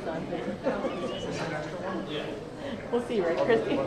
son. We'll see, right, Christy?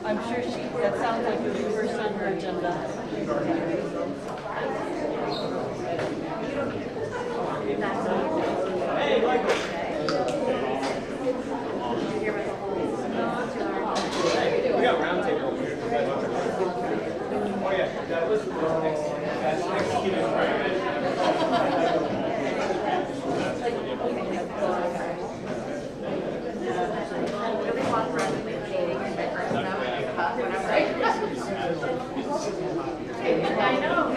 I'm sure that sounds like the first on her agenda. Hey, Michael. We got round table over here. Oh yeah, that was that's executed right. I know.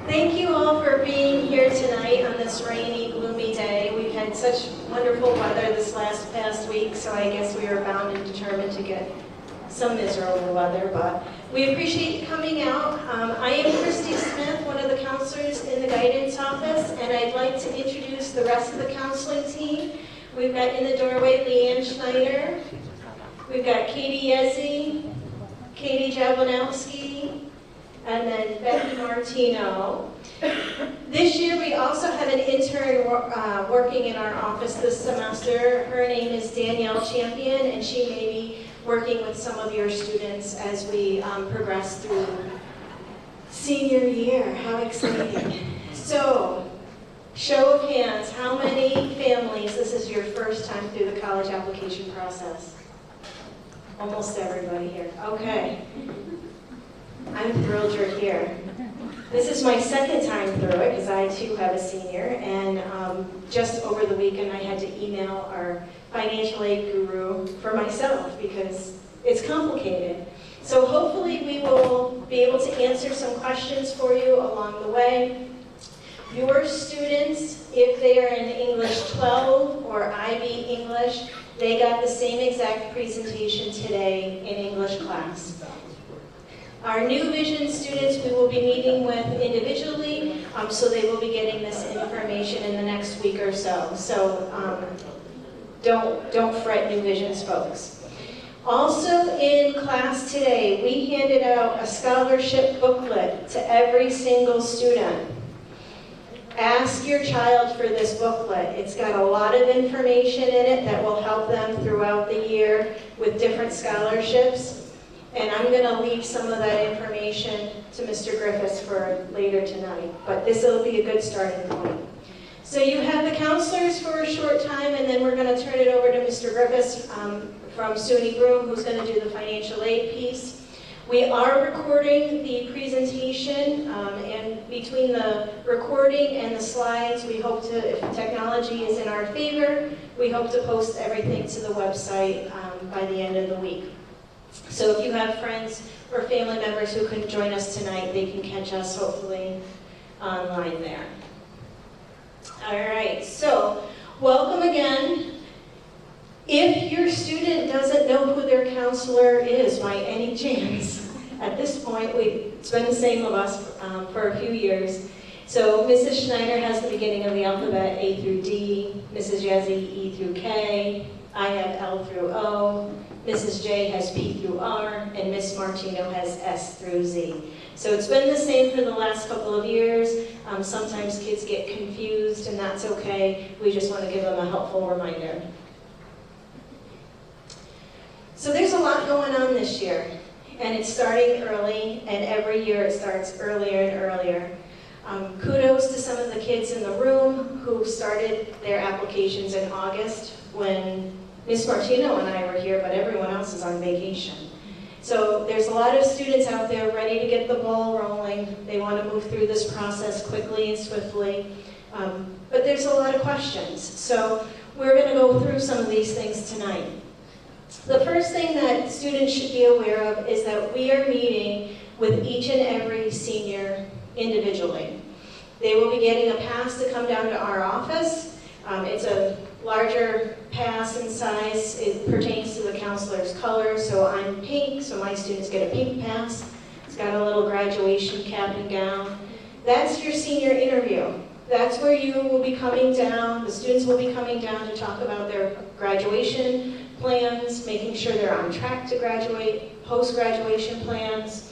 Thank you all for being here tonight on this rainy, gloomy day. We've had such wonderful weather this past week, so I guess we are bound and determined to get some miserable weather, but we appreciate you coming out. I am Christy Smith, one of the counselors in the guidance office, and I'd like to introduce the rest of the counseling team. We've got in the doorway Leanne Schneider, we've got Katie Yezzi, Katie Jablonowski, and then Becky Martino. This year we also have an intern working in our office this semester. Her name is Danielle Champion, and she may be working with some of your students as we progress through Senior year, how exciting. So, show of hands, how many families, this is your first time through the college application process? Almost everybody here. Okay. I'm thrilled you're here. This is my second time through it because I too have a senior, and just over the weekend I had to email our financial aid guru for myself because it's complicated. So hopefully we will be able to answer some questions for you along the way. Your students, if they are in English 12 or IB English, they got the same exact presentation today in English class. Our New Vision students we will be meeting with individually, so they will be getting this information in the next week or so. So don't fret, New Visions folks. Also in class today, we handed out a scholarship booklet to every single student. Ask your child for this booklet. It's got a lot of information in it that will help them throughout the year with different scholarships. And I'm going to leave some of that information to Mr. Griffiths for later tonight. But this will be a good starting point. So you have the counselors for a short time, and then we're going to turn it over to Mr. Griffiths from SUNY Broome, who's going to do the financial aid piece. We are recording the presentation, and between the recording and the slides, we hope to, if technology is in our favor, we hope to post everything to the website by the end of the week. So if you have friends or family members who can join us tonight, they can catch us hopefully online there. All right, so welcome again. If your student doesn't know who their counselor is by any chance, at this point, it's been the same of us for a few years. So Mrs. Schneider has the beginning of the alphabet, A through D, Mrs. Yazzie, E through K, I have L through O, Mrs. J has P through R, and Miss Martino has S through Z. So it's been the same for the last couple of years. Sometimes kids get confused, and that's okay. We just want to give them a helpful reminder. So there's a lot going on this year, and it's starting early, and every year it starts earlier and earlier. Kudos to some of the kids in the room who started their applications in August when Miss Martino and I were here, but everyone else is on vacation. So there's a lot of students out there ready to get the ball rolling. They want to move through this process quickly and swiftly, but there's a lot of questions. So we're going to go through some of these things tonight. The first thing that students should be aware of is that we are meeting with each and every senior individually. They will be getting a pass to come down to our office. It's a larger pass in size. It pertains to the counselor's color, so I'm pink, so my students get a pink pass. It's got a little graduation cap and gown. That's your senior interview. That's where you will be coming down, the students will be coming down to talk about their graduation plans, making sure they're on track to graduate, post-graduation plans,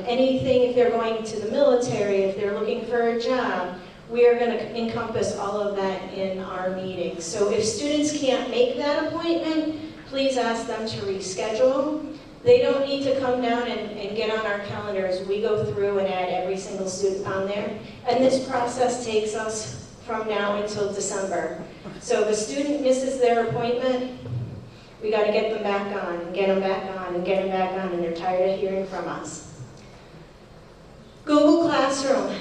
anything if they're going to the military, if they're looking for a job. We are going to encompass all of that in our meeting. So if students can't make that appointment, please ask them to reschedule. They don't need to come down and get on our calendars. We go through and add every single student on there. And this process takes us from now until December. So if a student misses their appointment, we got to get them back on, and get them back on, and get them back on, and they're tired of hearing from us. Google Classroom.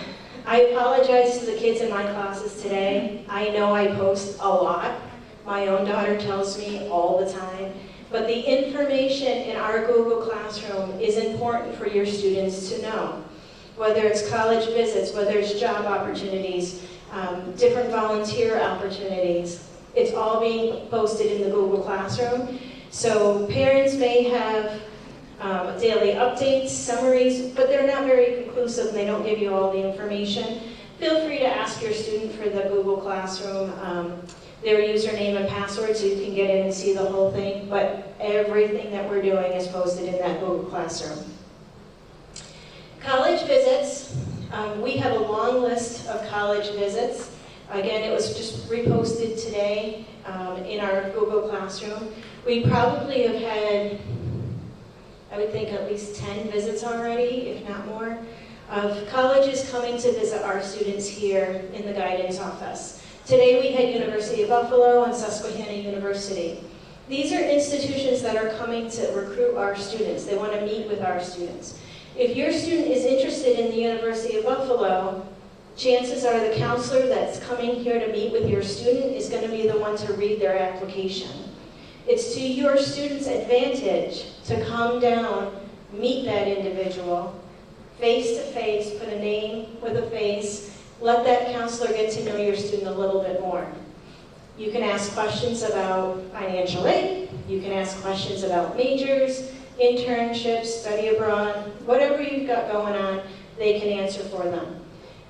I apologize to the kids in my classes today. I know I post a lot. My own daughter tells me all the time. But the information in our Google Classroom is important for your students to know. Whether it's college visits, whether it's job opportunities, different volunteer opportunities. It's all being posted in the Google Classroom. So parents may have daily updates, summaries, but they're not very conclusive and they don't give you all the information. Feel free to ask your student for the Google Classroom, their username and password so you can get in and see the whole thing, but everything that we're doing is posted in that Google Classroom. College visits, we have a long list of college visits. Again, it was just reposted today in our Google Classroom. We probably have had, I would think, at least 10 visits already, if not more. of colleges coming to visit our students here in the guidance office. Today we had University of Buffalo and Susquehanna University. These are institutions that are coming to recruit our students. They want to meet with our students. If your student is interested in the University of Buffalo, chances are the counselor that's coming here to meet with your student is going to be the one to read their application. It's to your student's advantage to come down, meet that individual, face to face, put a name with a face, let that counselor get to know your student a little bit more. You can ask questions about financial aid, you can ask questions about majors, internships, study abroad, whatever you've got going on, they can answer for them.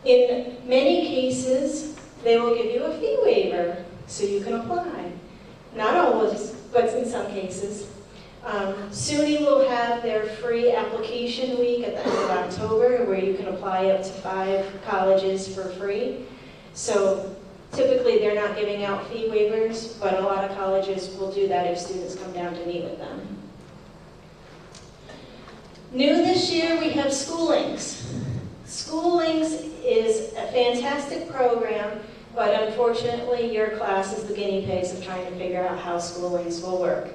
In many cases, they will give you a fee waiver so you can apply. Not always, but in some cases. SUNY will have their free application week at the end of October where you can apply up to 5 colleges for free. So typically they're not giving out fee waivers, but a lot of colleges will do that if students come down to meet with them. New this year, we have School Links. School Links is a fantastic program, but unfortunately your class is the guinea pigs of trying to figure out how School Links will work.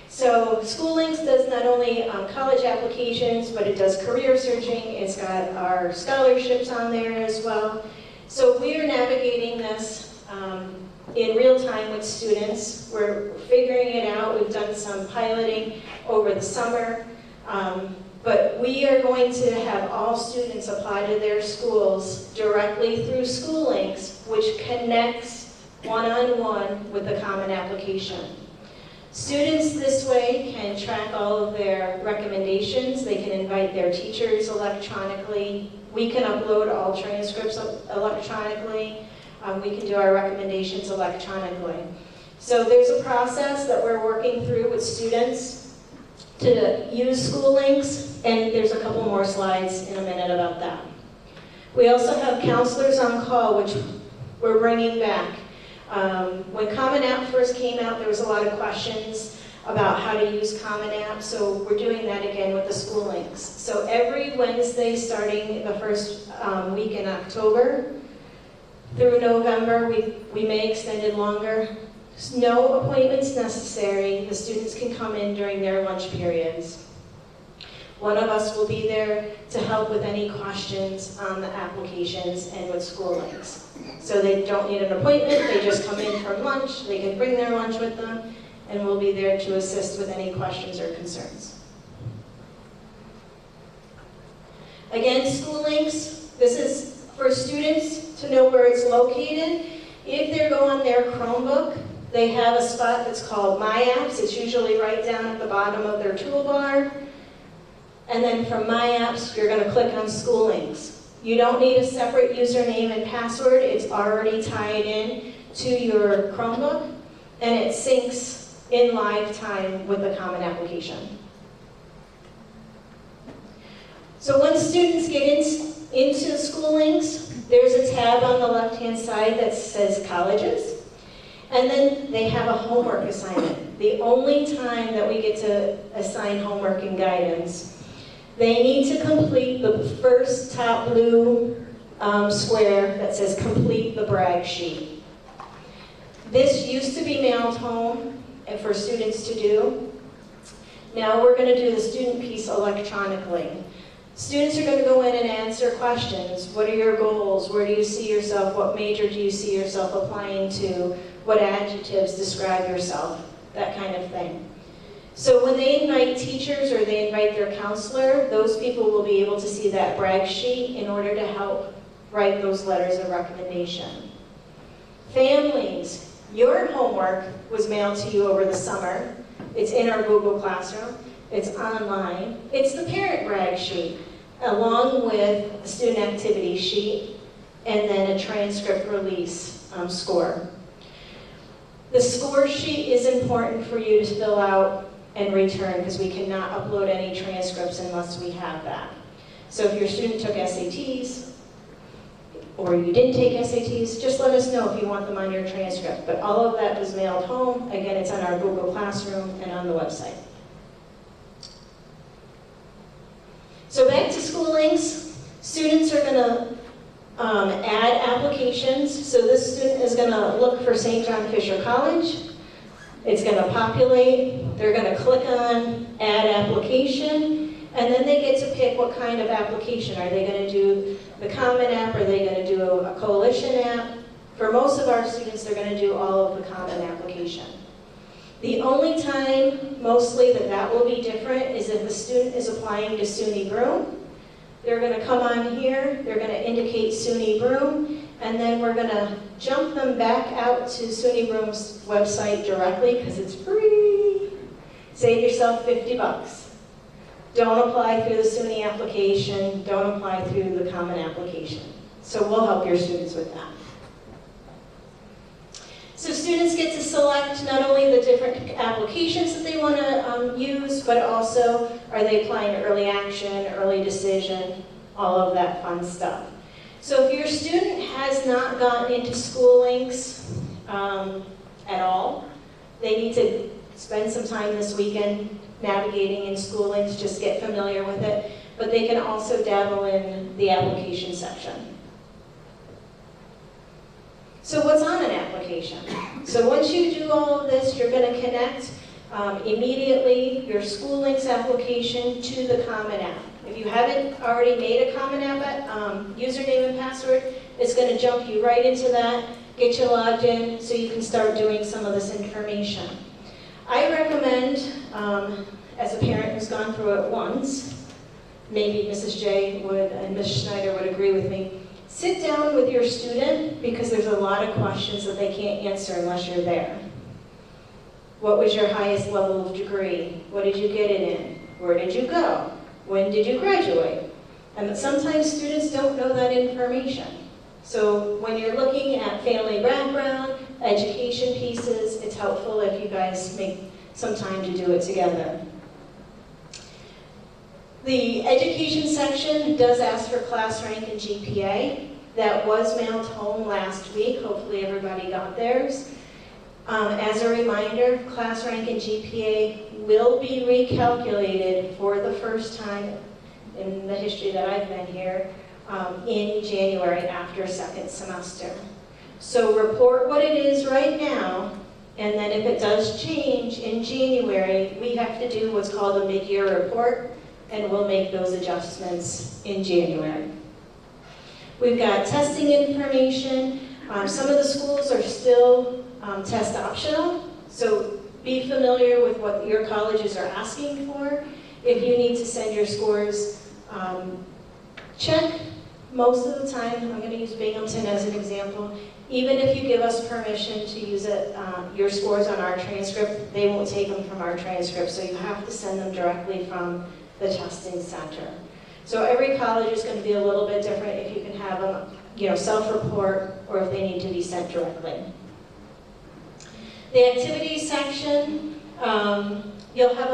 So School Links does not only college applications, but it does career searching. It's got our scholarships on there as well. So we are navigating this in real time with students. We're figuring it out. We've done some piloting over the summer. But we are going to have all students apply to their schools directly through School Links, which connects one-on-one with the Common Application. Students this way can track all of their recommendations. They can invite their teachers electronically. We can upload all transcripts electronically. We can do our recommendations electronically. So there's a process that we're working through with students to use School Links, and there's a couple more slides in a minute about that. We also have counselors on call, which we're bringing back. When Common App first came out, there was a lot of questions about how to use Common App, so we're doing that again with the School Links. So every Wednesday, starting the first week in October through November, we may extend it longer. No appointments necessary. The students can come in during their lunch periods. One of us will be there to help with any questions on the applications and with School Links. So they don't need an appointment, they just come in from lunch, they can bring their lunch with them, and we'll be there to assist with any questions or concerns. Again, School Links, this is for students to know where it's located. If they go on their Chromebook, they have a spot that's called My Apps. It's usually right down at the bottom of their toolbar. And then from My Apps, you're going to click on School Links. You don't need a separate username and password. It's already tied in to your Chromebook, and it syncs in live time with the Common Application. So once students get into School Links, there's a tab on the left-hand side that says Colleges. And then they have a homework assignment. The only time that we get to assign homework and guidance, they need to complete the first top blue square that says complete the brag sheet. This used to be mailed home and for students to do. Now we're going to do the student piece electronically. Students are going to go in and answer questions. What are your goals? Where do you see yourself? What major do you see yourself applying to? What adjectives describe yourself? That kind of thing. So when they invite teachers or they invite their counselor, those people will be able to see that brag sheet in order to help write those letters of recommendation. Families, your homework was mailed to you over the summer. It's in our Google Classroom. It's online. It's the parent brag sheet, along with a student activity sheet, and then a transcript release score. The score sheet is important for you to fill out and return because we cannot upload any transcripts unless we have that. So if your student took SATs or you didn't take SATs, just let us know if you want them on your transcript. But all of that was mailed home. Again, it's on our Google Classroom and on the website. So back to School Links. Students are going to add applications. So this student is going to look for St. John Fisher College. It's going to populate. They're going to click on add application, and then they get to pick what kind of application. Are they going to do the Common App? Are they going to do a Coalition app? For most of our students, they're going to do all of the Common application. The only time, mostly, that will be different is if the student is applying to SUNY Broome. They're going to come on here, they're going to indicate SUNY Broome, and then we're going to jump them back out to SUNY Broome's website directly because it's free. Save yourself 50 bucks. Don't apply through the SUNY application, don't apply through the Common application. So we'll help your students with that. So students get to select not only the different applications that they want to use, but also are they applying to early action, early decision, all of that fun stuff. So if your student has not gotten into School Links at all, they need to spend some time this weekend navigating in School Links, just get familiar with it, but they can also dabble in the application section. So what's on an application? So once you do all of this, you're going to connect immediately your School Links application to the Common App. If you haven't already made a Common App username and password, it's going to jump you right into that, get you logged in so you can start doing some of this information. I recommend, as a parent who's gone through it once, maybe Mrs. J would and Ms. Schneider would agree with me, sit down with your student because there's a lot of questions that they can't answer unless you're there. What was your highest level of degree? What did you get it in? Where did you go? When did you graduate? And sometimes students don't know that information. So when you're looking at family background, education pieces, it's helpful if you guys make some time to do it together. The education section does ask for class rank and GPA. That was mailed home last week. Hopefully everybody got theirs. As a reminder, class rank and GPA will be recalculated for the first time in the history that I've been here in January after second semester. So report what it is right now, and then if it does change in January, we have to do what's called a mid-year report, and we'll make those adjustments in January. We've got testing information. Some of the schools are still test optional, so be familiar with what your colleges are asking for. If you need to send your scores, check. Most of the time, I'm going to use Binghamton as an example, even if you give us permission to use it, your scores on our transcript, they won't take them from our transcript, so you have to send them directly from the testing center. So every college is going to be a little bit different if you can have them, self-report or if they need to be sent directly. The activities section, you'll have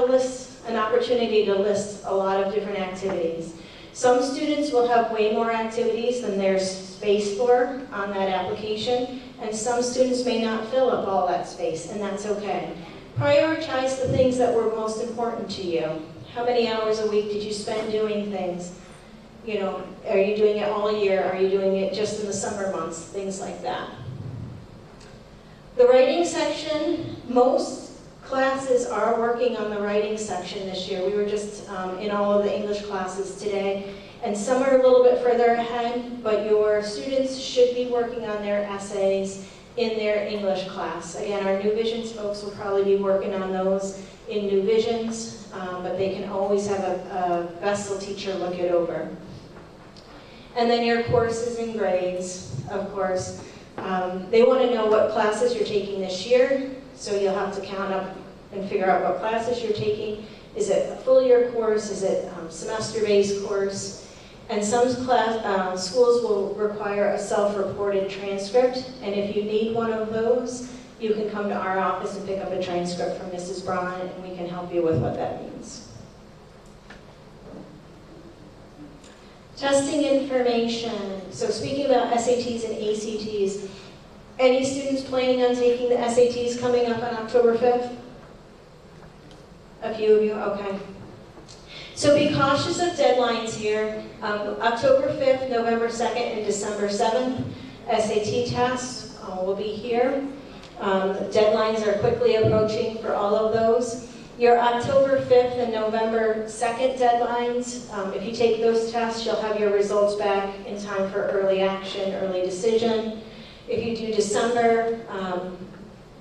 an opportunity to list a lot of different activities. Some students will have way more activities than there's space for on that application, and some students may not fill up all that space, and that's okay. Prioritize the things that were most important to you. How many hours a week did you spend doing things? Are you doing it all year? Are you doing it just in the summer months? Things like that. The writing section, most classes are working on the writing section this year. We were just in all of the English classes today, and some are a little bit further ahead, but your students should be working on their essays in their English class. Again, our New Visions folks will probably be working on those in New Visions, but they can always have a Vessel teacher look it over. And then your courses and grades, of course. They want to know what classes you're taking this year, so you'll have to count up and figure out what classes you're taking. Is it a full year course? Is it a semester-based course? And some schools will require a self-reported transcript, and if you need one of those, you can come to our office and pick up a transcript from Mrs. Braun, and we can help you with what that means. Testing information. So speaking about SATs and ACTs, any students planning on taking the SATs coming up on October 5th? A few of you, okay. So be cautious of deadlines here. October 5th, November 2nd, and December 7th, SAT tests will be here. Deadlines are quickly approaching for all of those. Your October 5th and November 2nd deadlines, if you take those tests, you'll have your results back in time for early action, early decision. If you do December,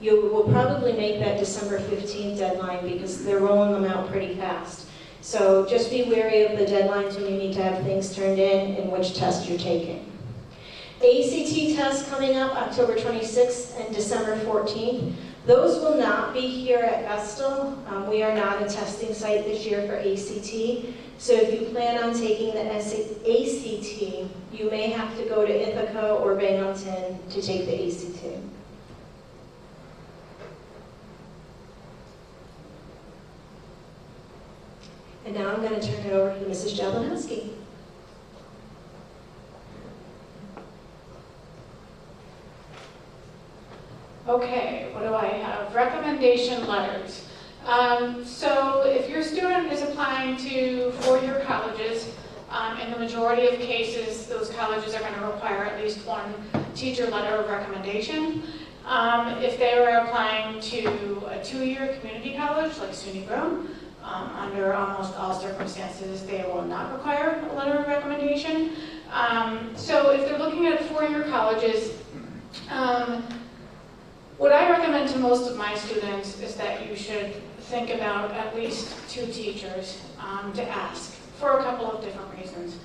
you will probably make that December 15th deadline because they're rolling them out pretty fast. So just be wary of the deadlines when you need to have things turned in which test you're taking. ACT tests coming up October 26th and December 14th. Those will not be here at Vestal. We are not a testing site this year for ACT. So if you plan on taking the ACT, you may have to go to Ithaca or Binghamton to take the ACT. And now I'm going to turn it over to Mrs. Jablonowski. Okay, what do I have? Recommendation letters. So if your student is applying to four-year colleges, in the majority of cases, those colleges are going to require at least one teacher letter of recommendation. If they were applying to a two-year community college, like SUNY Broome, under almost all circumstances, they will not require a letter of recommendation. So if they're looking at four-year colleges, what I recommend to most of my students is that you should think about at least two teachers to ask for a couple of different reasons.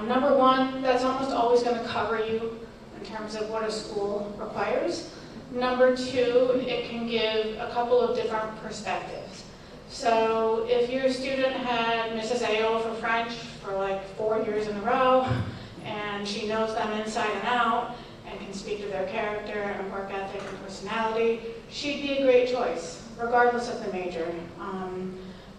Number one, that's almost always going to cover you in terms of what a school requires. Number two, it can give a couple of different perspectives. So if your student had Mrs. AO for French for like 4 years in a row, and she knows them inside and out, and can speak to their character and work ethic and personality, she'd be a great choice, regardless of the major.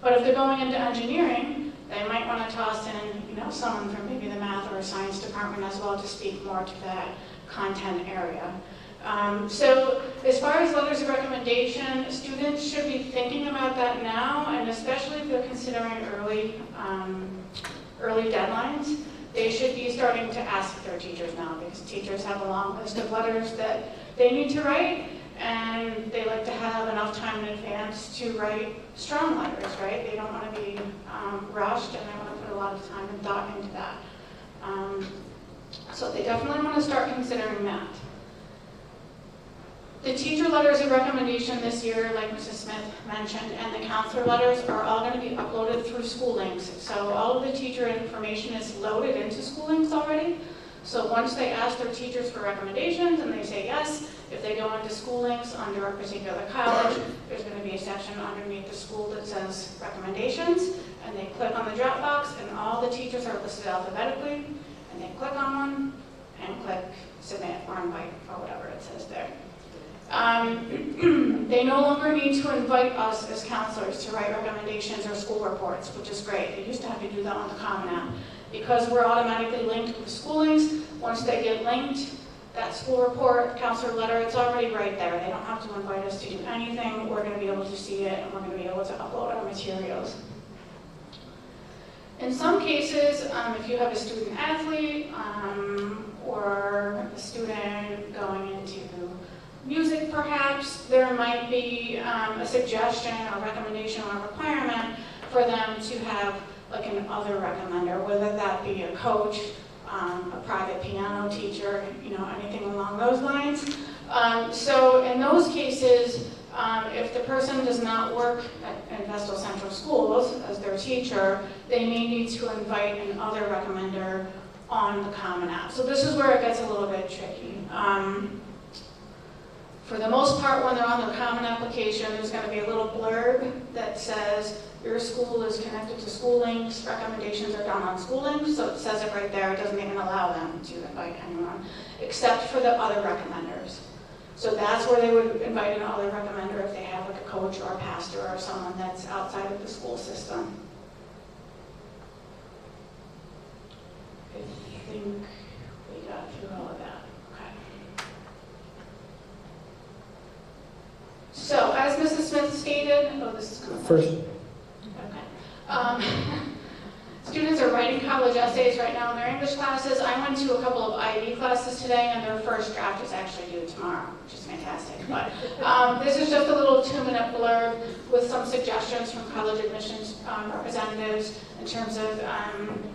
But if they're going into engineering, they might want to toss in, someone from maybe the math or science department as well to speak more to that content area. So as far as letters of recommendation, students should be thinking about that now, and especially if they're considering early deadlines. They should be starting to ask their teachers now, because teachers have a long list of letters that they need to write, and they like to have enough time in advance to write strong letters, right? They don't want to be rushed, and they want to put a lot of time and thought into that. So they definitely want to start considering that. The teacher letters of recommendation this year, like Mrs. Smith mentioned, and the counselor letters are all going to be uploaded through School Links. So all of the teacher information is loaded into School Links already. So once they ask their teachers for recommendations and they say yes, if they go into School Links under a particular college, there's going to be a section underneath the school that says recommendations, and they click on the drop box, and all the teachers are listed alphabetically, and they click on one and click submit or invite or whatever it says there. They no longer need to invite us as counselors to write recommendations or school reports, which is great. They used to have to do that on the Common App. Because we're automatically linked with School Links, once they get linked, that school report, counselor letter, it's already right there. They don't have to invite us to do anything. We're going to be able to see it, and we're going to be able to upload our materials. In some cases, if you have a student athlete or a student going into music perhaps, there might be a suggestion or recommendation or requirement for them to have like an other recommender, whether that be a coach, a private piano teacher, anything along those lines. So in those cases, if the person does not work at Vestal Central Schools as their teacher, they may need to invite an other recommender on the Common App. So this is where it gets a little bit tricky. For the most part, when they're on their Common application, there's going to be a little blurb that says, your school is connected to School Links, recommendations are done on School Links, so it says it right there. It doesn't even allow them to invite anyone, except for the other recommenders. So that's where they would invite an other recommender if they have like a coach or a pastor or someone that's outside of the school system. I think we got through all of that. So, as Mrs. Smith stated, this is going to First. Okay. are writing college essays right now in their English classes. I went to a couple of IB classes today, and their first draft is actually due tomorrow, which is fantastic. But this is just a little 2-minute blurb with some suggestions from college admissions representatives in terms of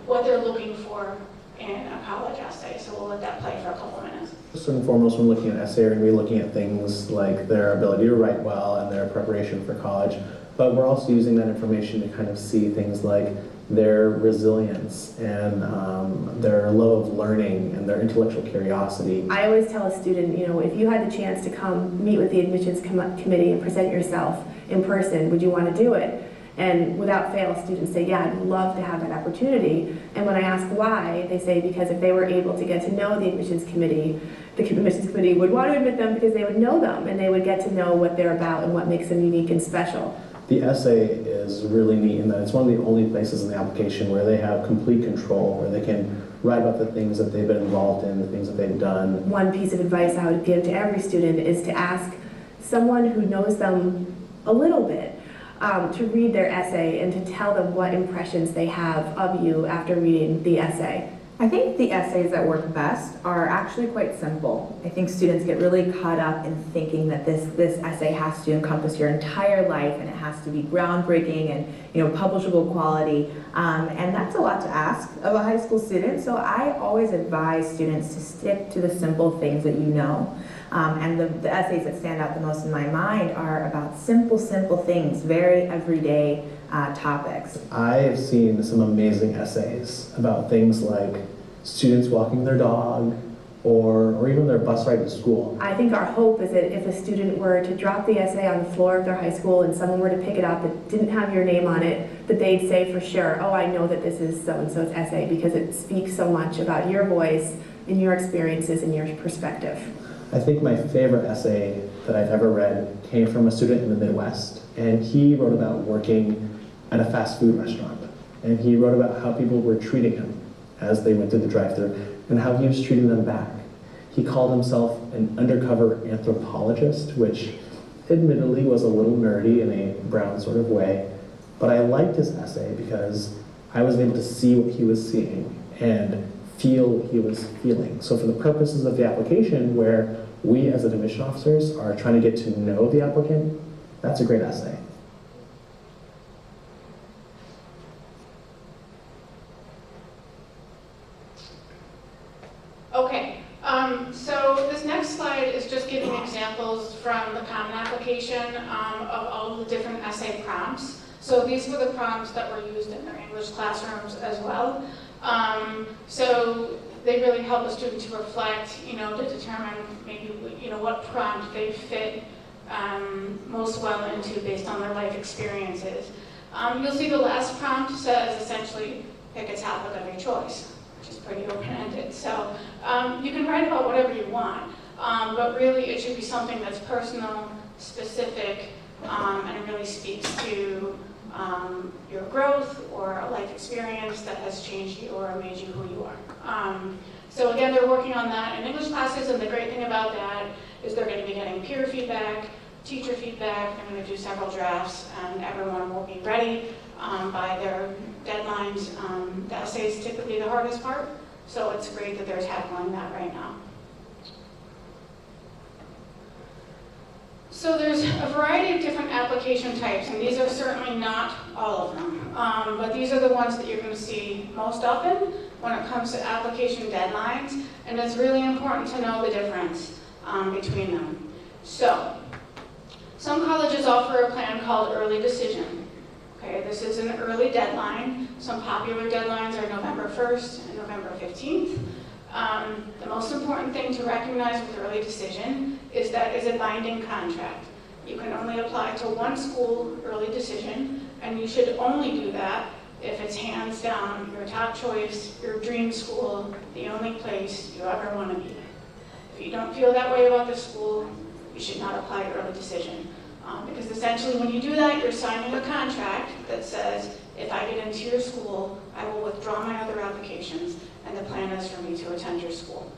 what they're looking for in a college essay. So we'll let that play for a couple minutes. First and foremost, when looking at essay, we're going to be looking at things like their ability to write well and their preparation for college. But we're also using that information to kind of see things like their resilience and their love of learning and their intellectual curiosity. I always tell a student, you know, if you had the chance to come meet with the admissions committee and present yourself in person, would you want to do it? And without fail, students say, yeah, I'd love to have that opportunity. And when I ask why, they say because if they were able to get to know the admissions committee would want to admit them because they would know them and they would get to know what they're about and what makes them unique and special. The essay is really neat in that it's one of the only places in the application where they have complete control, where they can write about the things that they've been involved in, the things that they've done. One piece of advice I would give to every student is to ask someone who knows them a little bit to read their essay and to tell them what impressions they have of you after reading the essay. I think the essays that work best are actually quite simple. I think students get really caught up in thinking that this essay has to encompass your entire life and it has to be groundbreaking and publishable quality. And that's a lot to ask of a high school student. So I always advise students to stick to the simple things that you know. And the essays that stand out the most in my mind are about simple things, very everyday topics. I've seen some amazing essays about things like students walking their dog or even their bus ride to school. I think our hope is that if a student were to drop the essay on the floor of their high school and someone were to pick it up that didn't have your name on it, that they'd say for sure, oh, I know that this is so-and-so's essay because it speaks so much about your voice and your experiences and your perspective. I think my favorite essay that I've ever read came from a student in the Midwest, and he wrote about working at a fast food restaurant, and he wrote about how people were treating him as they went through the drive-thru and how he was treating them back. He called himself an undercover anthropologist, which admittedly was a little nerdy in a brown sort of way, but I liked his essay because I was able to see what he was seeing and feel what he was feeling. So for the purposes of the application, where we as admission officers are trying to get to know the applicant, that's a great essay. Okay, so this next slide is just giving examples from the Common Application of all the different essay prompts. So these were the prompts that were used in their English classrooms as well. So they really help the student to reflect, to determine maybe, what prompt they fit most well into based on their life experiences. You'll see the last prompt says essentially pick a topic of your choice, which is pretty open-ended. So you can write about whatever you want, but really it should be something that's personal, specific, and it really speaks to your growth or a life experience that has changed you or made you who you are. So again, they're working on that in English classes, and the great thing about that is they're going to be getting peer feedback, teacher feedback. They're going to do several drafts, and everyone will be ready by their deadlines. The essay is typically the hardest part, so it's great that they're tackling that right now. So there's a variety of different application types, and these are certainly not all of them, but these are the ones that you're going to see most often when it comes to application deadlines, and it's really important to know the difference between them. So, some colleges offer a plan called early decision. Okay, this is an early deadline. Some popular deadlines are November 1st and November 15th. The most important thing to recognize with early decision is that it's a binding contract. You can only apply to one school early decision, and you should only do that if it's hands down your top choice, your dream school, the only place you ever want to be. If you don't feel that way about the school, you should not apply to early decision. Because essentially when you do that, you're signing a contract that says, if I get into your school, I will withdraw my other applications, and the plan is for me to attend your school.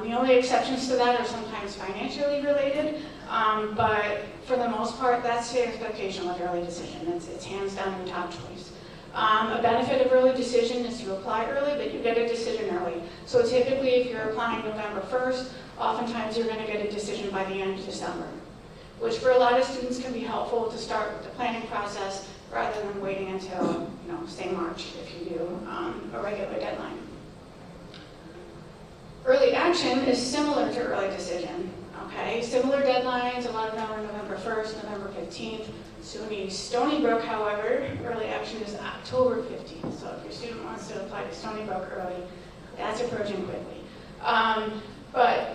The only exceptions to that are sometimes financially related, but for the most part, that's the expectation with early decision. It's hands down your top choice. A benefit of early decision is you apply early, but you get a decision early. So typically, if you're applying November 1st, oftentimes you're going to get a decision by the end of December, which for a lot of students can be helpful to start the planning process rather than waiting until, say March if you do a regular deadline. Early action is similar to early decision, okay? Similar deadlines, a lot of them are November 1st, November 15th. SUNY Stony Brook, however, early action is October 15th. So if your student wants to apply to Stony Brook early, that's approaching quickly.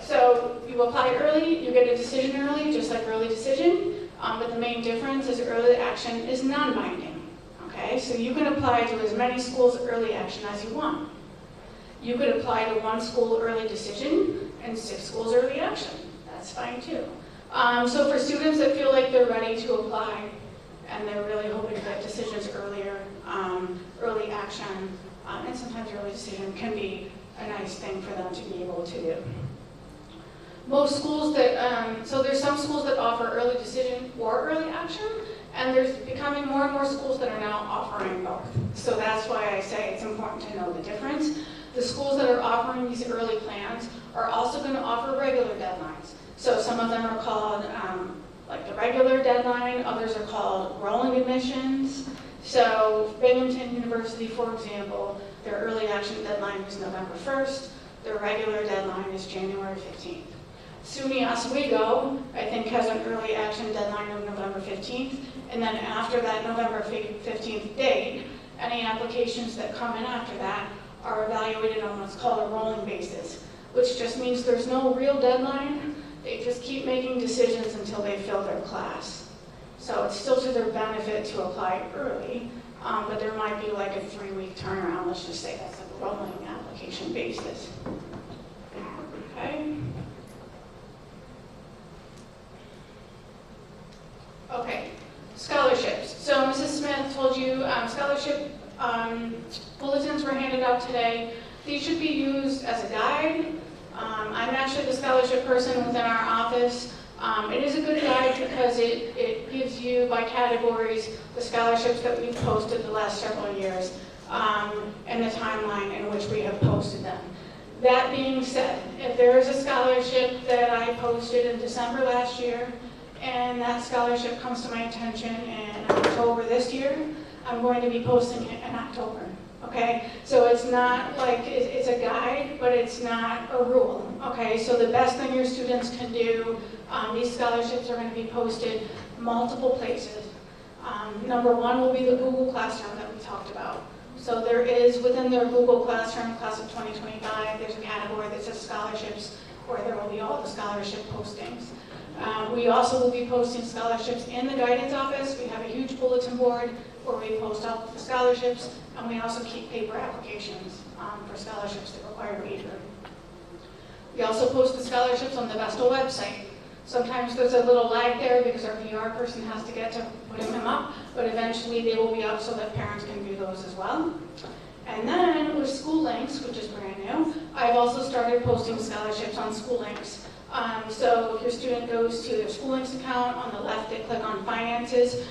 So you apply early, you get a decision early, just like early decision. But the main difference is early action is non-binding, okay? So you can apply to as many schools early action as you want. You could apply to 1 school early decision and 6 schools early action. That's fine too. So for students that feel like they're ready to apply and they're really hoping to get decisions earlier, early action, and sometimes early decision can be a nice thing for them to be able to do. Most schools that, so there's some schools that offer early decision or early action, and there's becoming more and more schools that are now offering both. So that's why I say it's important to know the difference. The schools that are offering these early plans are also going to offer regular deadlines. So some of them are called like the regular deadline, others are called rolling admissions. So Binghamton University, for example, their early action deadline is November 1st, their regular deadline is January 15th. SUNY Oswego, I think, has an early action deadline of November 15th, and then after that November 15th date, any applications that come in after that are evaluated on what's called a rolling basis, which just means there's no real deadline. They just keep making decisions until they fill their class. So it's still to their benefit to apply early, but there might be like a 3-week turnaround. Let's just say that's a rolling application basis. Okay. Okay, scholarships. So Mrs. Smith told you scholarship bulletins were handed out today. These should be used as a guide. I'm actually the scholarship person within our office. It is a good guide because it gives you by categories the scholarships that we've posted the last several years and the timeline in which we have posted them. That being said, if there is a scholarship that I posted in December last year and that scholarship comes to my attention in October this year, I'm going to be posting it in October. Okay, so it's not like, it's a guide, but it's not a rule. Okay, so the best thing your students can do, these scholarships are going to be posted multiple places. Number 1 will be the Google Classroom that we talked about. So there is, within their Google Classroom, class of 2025, there's a category that says scholarships, where there will be all the scholarship postings. We also will be posting scholarships in the guidance office. We have a huge bulletin board where we post all the scholarships, and we also keep paper applications for scholarships that require paper. We also post the scholarships on the Vestal website. Sometimes there's a little lag there because our PR person has to get to putting them up, but eventually they will be up so that parents can view those as well. And then with School Links, which is brand new, I've also started posting scholarships on School Links. So if your student goes to their School Links account, on the left they click on Finances.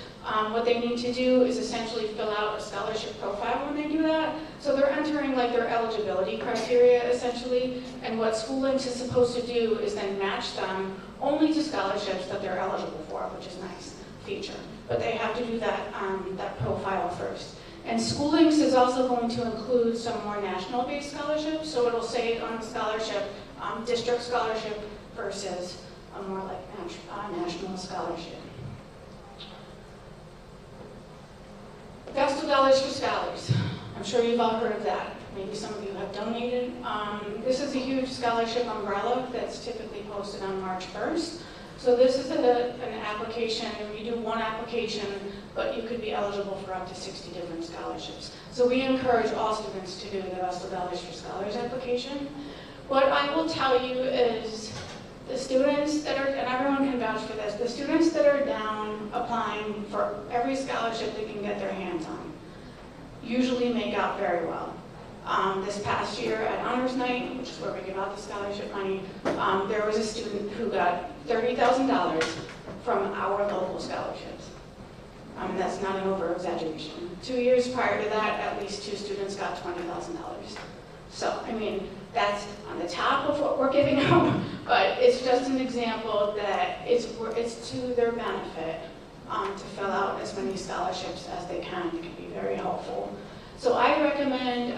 What they need to do is essentially fill out a scholarship profile when they do that. So they're entering like their eligibility criteria essentially, and what School Links is supposed to do is then match them only to scholarships that they're eligible for, which is a nice feature. But they have to do that, that profile first. And School Links is also going to include some more national-based scholarships, so it'll say on the scholarship, district scholarship versus a more like national scholarship. Vestal Dollars for Scholars. I'm sure you've all heard of that. Maybe some of you have donated. This is a huge scholarship umbrella that's typically posted on March 1st. So this is an application, you do one application, but you could be eligible for up to 60 different scholarships. So we encourage all students to do the Vestal Dollars for Scholars application. What I will tell you is the students that are, and everyone can vouch for this, the students that are down applying for every scholarship they can get their hands on usually make out very well. This past year at Honors Night, which is where we give out the scholarship money, there was a student who got $30,000 from our local scholarships. That's not an over-exaggeration. 2 years prior to that, at least 2 students got $20,000. So, I mean, that's on the top of what we're giving out, but it's just an example that it's to their benefit to fill out as many scholarships as they can. It can be very helpful. So I recommend,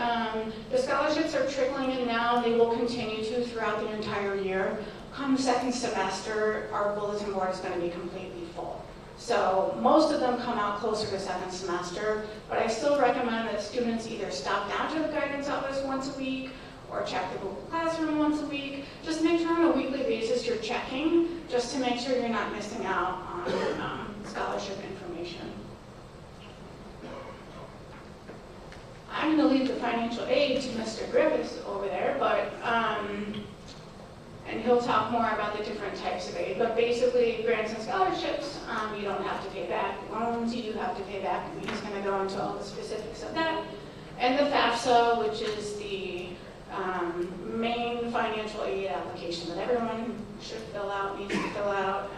the scholarships are trickling in now. They will continue to throughout the entire year. Come second semester, our bulletin board is going to be completely full. So most of them come out closer to second semester, but I still recommend that students either stop down to the guidance office once a week or check the Google Classroom once a week. Just make sure on a weekly basis you're checking, just to make sure you're not missing out on scholarship information. I'm going to leave the financial aid to Mr. Griffiths over there, but and he'll talk more about the different types of aid. But basically, grants and scholarships, you don't have to pay back. Loans, you do have to pay back. And he's going to go into all the specifics of that. And the FAFSA, which is the main financial aid application that everyone should fill out, needs to fill out,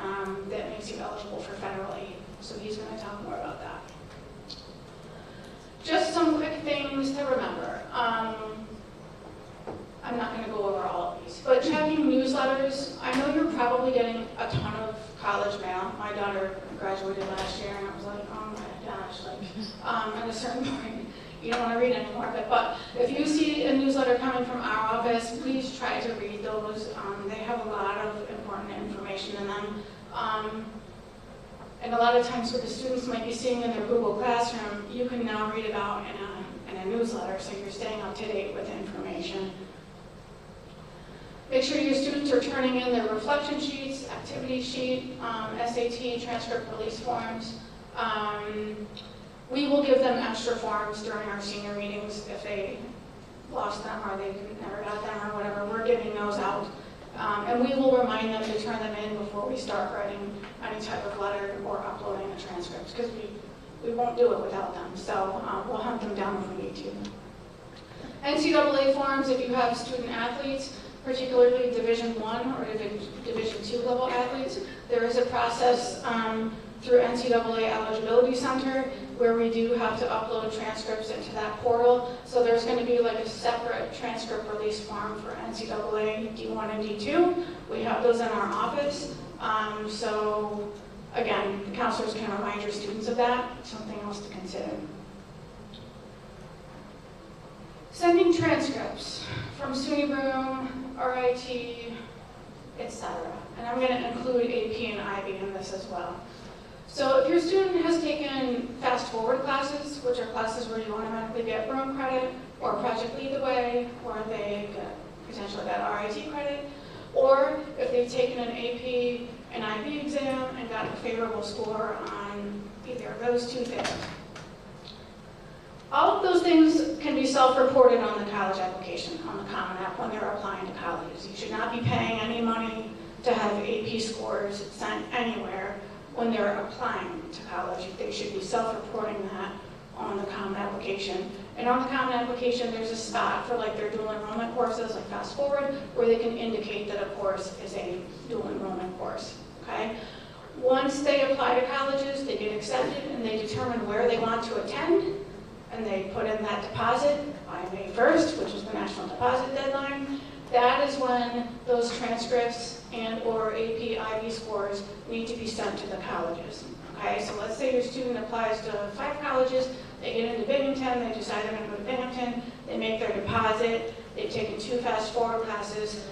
that makes you eligible for federal aid. So he's going to talk more about that. Just some quick things to remember. I'm not going to go over all of these, but checking newsletters. I know you're probably getting a ton of college mail. My daughter graduated last year, and I was like, oh my gosh, like, at a certain point, you don't want to read anymore of it. But if you see a newsletter coming from our office, please try to read those. They have a lot of important information in them. And a lot of times what the students might be seeing in their Google Classroom, you can now read about in a newsletter, so you're staying up to date with information. Make sure your students are turning in their reflection sheets, activity sheet, SAT, transcript release forms. We will give them extra forms during our senior meetings if they lost them or they never got them or whatever. We're giving those out. And we will remind them to turn them in before we start writing any type of letter or uploading the transcripts, because we won't do it without them. So we'll hunt them down if we need to. NCAA forms, if you have student athletes, particularly Division I or Division II level athletes, there is a process through NCAA Eligibility Center where we do have to upload transcripts into that portal. So there's going to be like a separate transcript release form for NCAA D1 and D2. We have those in our office. So again, the counselors can remind your students of that. Something else to consider. Sending transcripts from SUNY Broom, RIT, etc. And I'm going to include AP and IB in this as well. So if your student has taken fast forward classes, which are classes where you automatically get Broom credit, or Project Lead the Way, or they potentially get RIT credit, or if they've taken an AP and IB exam and got a favorable score on either of those two things. All of those things can be self-reported on the college application, on the Common App when they're applying to colleges. You should not be paying any money to have AP scores sent anywhere when they're applying to college. They should be self-reporting that on the Common Application. And on the Common Application, there's a spot for like their dual enrollment courses, like Fast Forward, where they can indicate that a course is a dual enrollment course, okay? Once they apply to colleges, they get accepted, and they determine where they want to attend, and they put in that deposit by May 1st, which is the national deposit deadline. That is when those transcripts and or AP IB scores need to be sent to the colleges. Okay, so let's say your student applies to 5 colleges, they get into Binghamton, they decide they're going to go to Binghamton, they make their deposit, they've taken 2 fast forward classes,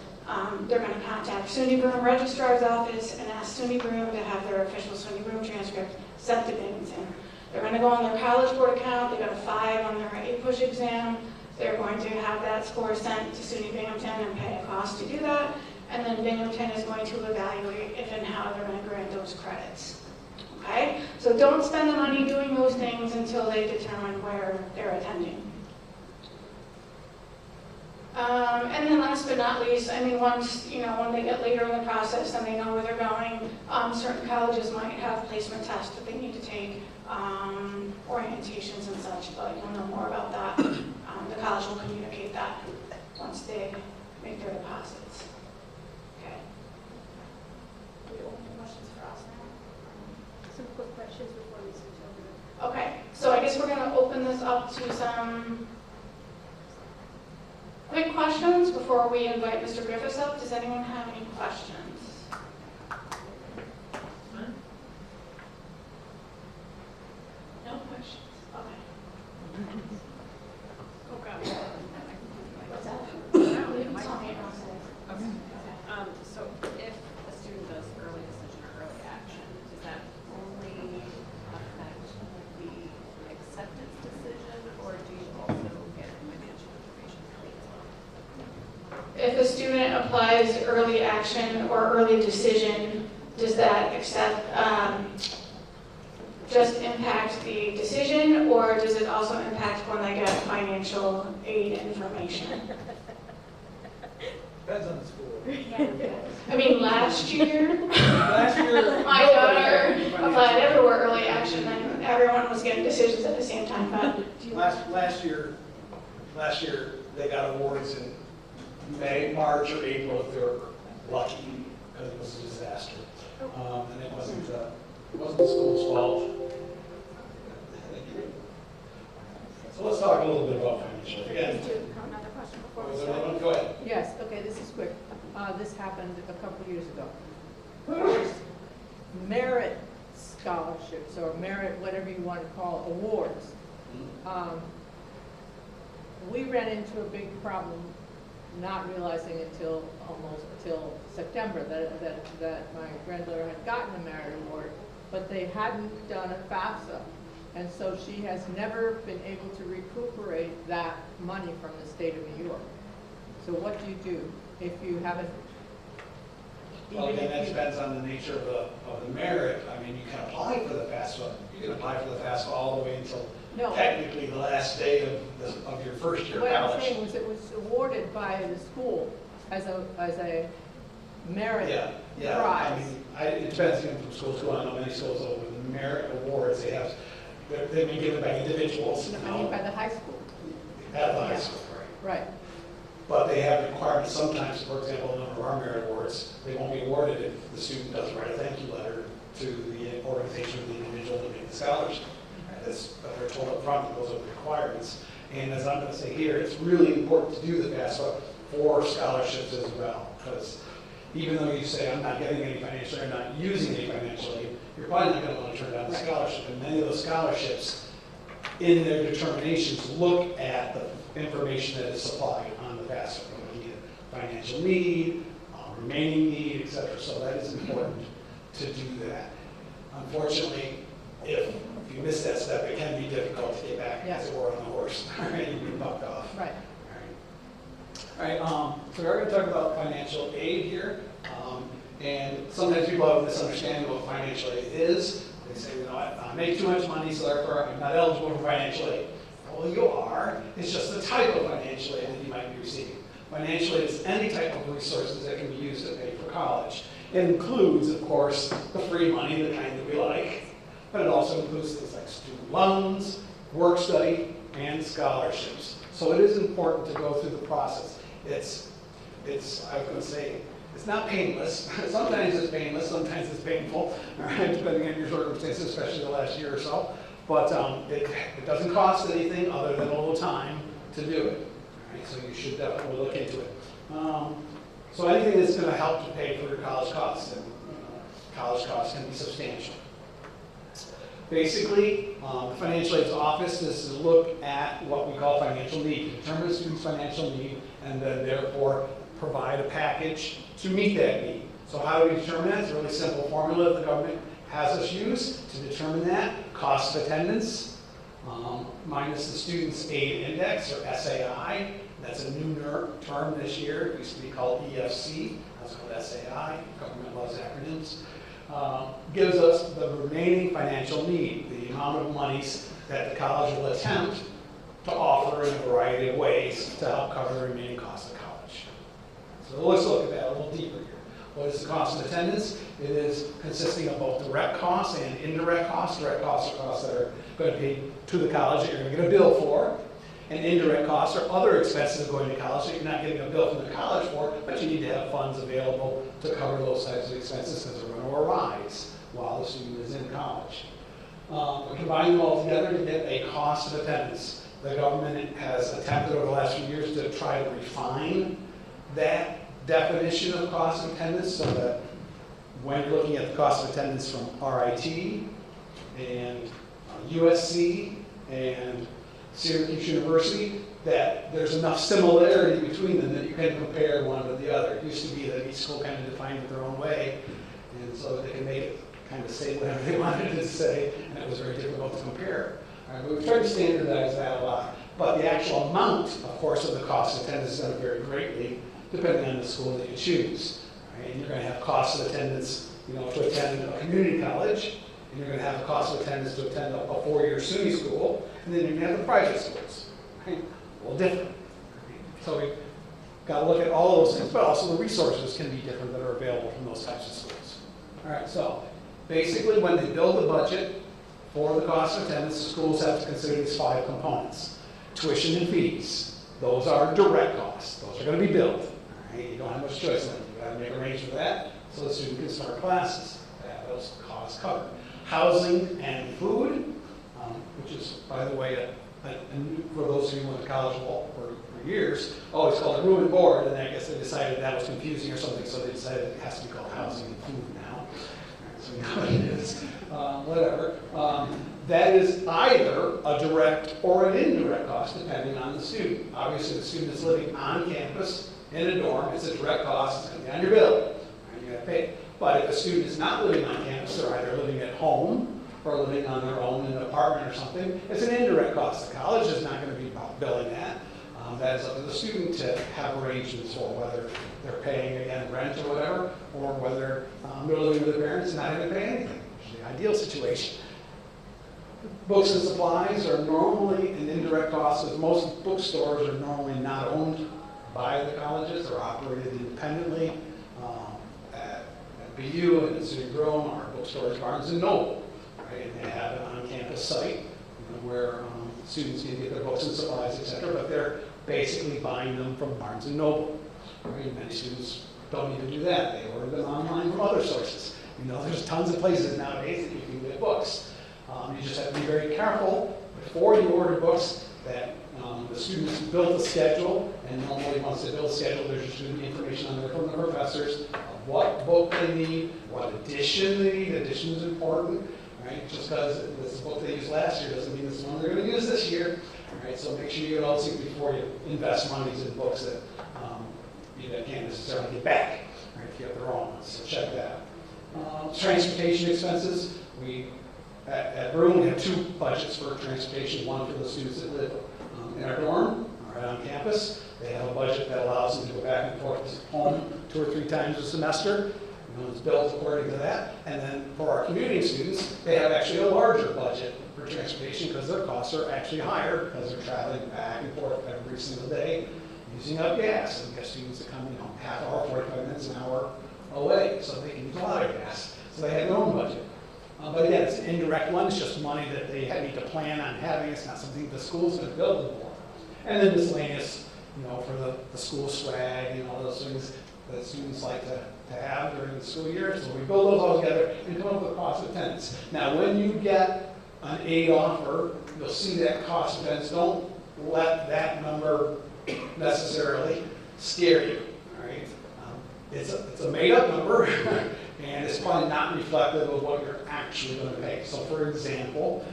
they're going to contact SUNY Broom Registrar's Office and ask SUNY Broom to have their official SUNY Broom transcript sent to Binghamton. They're going to go on their College Board account, they got a 5 on their A-Push exam, they're going to have that score sent to SUNY Binghamton and pay a cost to do that, and then Binghamton is going to evaluate if and how they're going to grant those credits. Okay? So don't spend the money doing those things until they determine where they're attending. And then last but not least, I mean, once, when they get later in the process and they know where they're going, certain colleges might have placement tests that they need to take, orientations and such, but you'll know more about that. The college will communicate that once they make their deposits. Okay. Do we open questions for us now? quick questions before we switch over to. Okay, so I guess we're going to open this up to some quick questions before we invite Mr. Griffiths up. Does anyone have any questions? No questions? Okay. What's that? You can tell me and I'll say. So if a student does early decision or early action, does that only affect the acceptance decision, or do you also get financial information from it as well? If a student applies early action or early decision, does that just impact the decision, or does it also impact when they get financial aid information? Depends on the school. I mean, last year, Last year, my daughter applied everywhere early action, and everyone was getting decisions at the same time, but do you? Last year, they got awards in May, March, or April if they were lucky, because it was a disaster. And it wasn't the school's fault. So let's talk a little bit about financial. Again, Another question before we was there start. anyone? Go ahead. Yes, okay, this is quick. This happened a couple years ago. Merit scholarships, or merit, whatever you want to call awards. We ran into a big problem, not realizing until September that my granddaughter had gotten a merit award, but they hadn't done a FAFSA. And so she has never been able to recuperate that money from the state of New York. So what do you do if you haven't? Well, again, that depends on the nature of the merit. I mean, you can apply for the FAFSA. You can apply for the FAFSA all the way until No. technically the last day of your first year of What I'm college. saying was it was awarded by the school as a merit Yeah, I prize. mean, it depends again from school to school. I know many schools over the merit awards, they've been given by individuals. I mean, by the high school. At the high Yeah. school, right. Right. But they have requirements sometimes, for example, a number of our merit awards, they won't be awarded if the student doesn't write a thank you letter to the organization or the individual to make the scholarship. But they're told up front that those are the requirements. And as I'm going to say here, it's really important to do the FAFSA for scholarships as well. Because even though you say, I'm not getting any financial aid, I'm not using any financial aid, you're probably not going to want to turn down the Right. scholarship. And many of those scholarships, in their determinations, look at the information that is supplied on the FAFSA, whether you get financial need, remaining need, etc. So that is important to do that. Unfortunately, if you miss that step, it can be difficult to get back, as it were, on the horse. Right? You'd be bucked off. Right. All right, so we're going to talk about financial aid here. And sometimes people have a misunderstanding of what financial aid is. They say, you know, I make too much money, so therefore I'm not eligible for financial aid. Well, you are. It's just the type of financial aid that you might be receiving. Financial aid is any type of resources that can be used to pay for college. It includes, of course, the free money, the kind that we like, but it also includes things like student loans, work study, and scholarships. So it is important to go through the process. I was going to say, it's not painless. Sometimes it's painless, sometimes it's painful, all right, depending on your circumstances, especially the last year or so. But it doesn't cost anything other than a little time to do it. All right, so you should definitely look into it. So anything that's going to help to pay for your college costs, and college costs can be substantial. Basically, the financial aid's office is to look at what we call financial need, determine the student's financial need, and then therefore provide a package to meet that need. So how do we determine that? It's a really simple formula that the government has us use to determine that. Cost of attendance minus the student's aid index, or SAI. That's a new term this year. It used to be called EFC. Now it's called SAI. Government loves acronyms. Gives us the remaining financial need, the amount of monies that the college will attempt to offer in a variety of ways to help cover the remaining costs of college. So let's look at that a little deeper here. What is the cost of attendance? It is consisting of both direct costs and indirect costs. Direct costs are costs that are going to be to the college that you're going to get a bill for. And indirect costs are other expenses of going to college that you're not getting a bill from the college for, but you need to have funds available to cover those types of expenses because they're going to arise while the student is in college. college. We combine them all together to get a cost of attendance. The government has attempted over the last few years to try to refine that definition of cost of attendance so that when you're looking at the cost of attendance from RIT and USC and Syracuse University, that there's enough similarity between them that you can compare one to the other. It used to be that each school kind of defined it their own way, and so that they can make it kind of say whatever they wanted it to say, and it was very difficult to compare. All right, but we've tried to standardize that a lot. But the actual amount, of course, of the cost of attendance is going to vary greatly depending on the school that you choose. All right, and you're going to have cost of attendance, to attend a community college, and you're going to have a cost of attendance to attend a four-year SUNY school, and then you're going to have the private schools. Right? A little different. So we've got to look at all those things, but also the resources can be different that are available from those types of schools. All right, so basically when they build the budget for the cost of attendance, the schools have to consider these 5 components. Tuition and fees. Those are direct costs. Those are going to be billed. All right? You don't have much choice. You've got to make arrangements for that so the student can start classes. Have those costs covered. Housing and food, which is, by the way, for those who went to college for years, it's called a room and board, and I guess they decided that was confusing or something, so they decided it has to be called housing and food now. So you know what it is. Whatever. That is either a direct or an indirect cost, depending on the student. Obviously, the student is living on campus in a dorm. It's a direct cost. It's going to be on your bill. And you got to pay it. But if a student is not living on campus, they're either living at home or living on their own in an apartment or something, it's an indirect cost. The college is not going to be billing that. That is up to the student to have arrangements for whether they're paying, again, rent or whatever, or whether they're living with their parents and not having to pay anything, which is the ideal situation. Books and supplies are normally an indirect cost, as most bookstores are normally not owned by the colleges. They're operated independently. At BU and at City Grove are bookstores, Barnes & Noble, right? And they have an on-campus site where students can get their books and supplies, etc. But they're basically buying them from Barnes & Noble. Right? Many students don't even do that. They order them online from other sources. There's tons of places nowadays that you can get books. You just have to be very careful before you order books that the students build a schedule, and normally once they build a schedule, there's just going to be information on there from the professors of what book they need, what edition they need. Edition is important, right? Just because this book they used last year doesn't mean this is one they're going to use this year. Right? So make sure you get all these things before you invest monies in books that you can't necessarily get back, right, if you have the wrong ones. So check that out. Transportation expenses. At Broome, we have 2 budgets for transportation, one for the students that live in our dorm, right on campus. They have a budget that allows them to go back and forth home 2 or 3 times a semester. It's built according to that. And then for our commuting students, they have actually a larger budget for transportation because their costs are actually higher because they're traveling back and forth every single day, using up gas. And we have students that come half hour, 45 minutes, an hour away, so they can use a lot of gas. So they have their own budget. But again, it's an indirect one. It's just money that they need to plan on having. It's not something the school's going to build them for. And then miscellaneous, for the school swag and all those things that students like to have during the school year. So we build those all together and come up with a cost of attendance. Now, when you get an aid offer, you'll see that cost of attendance. Don't let that number necessarily scare you. All right? It's a made-up number. And it's probably not reflective of what you're actually going to pay. So for example,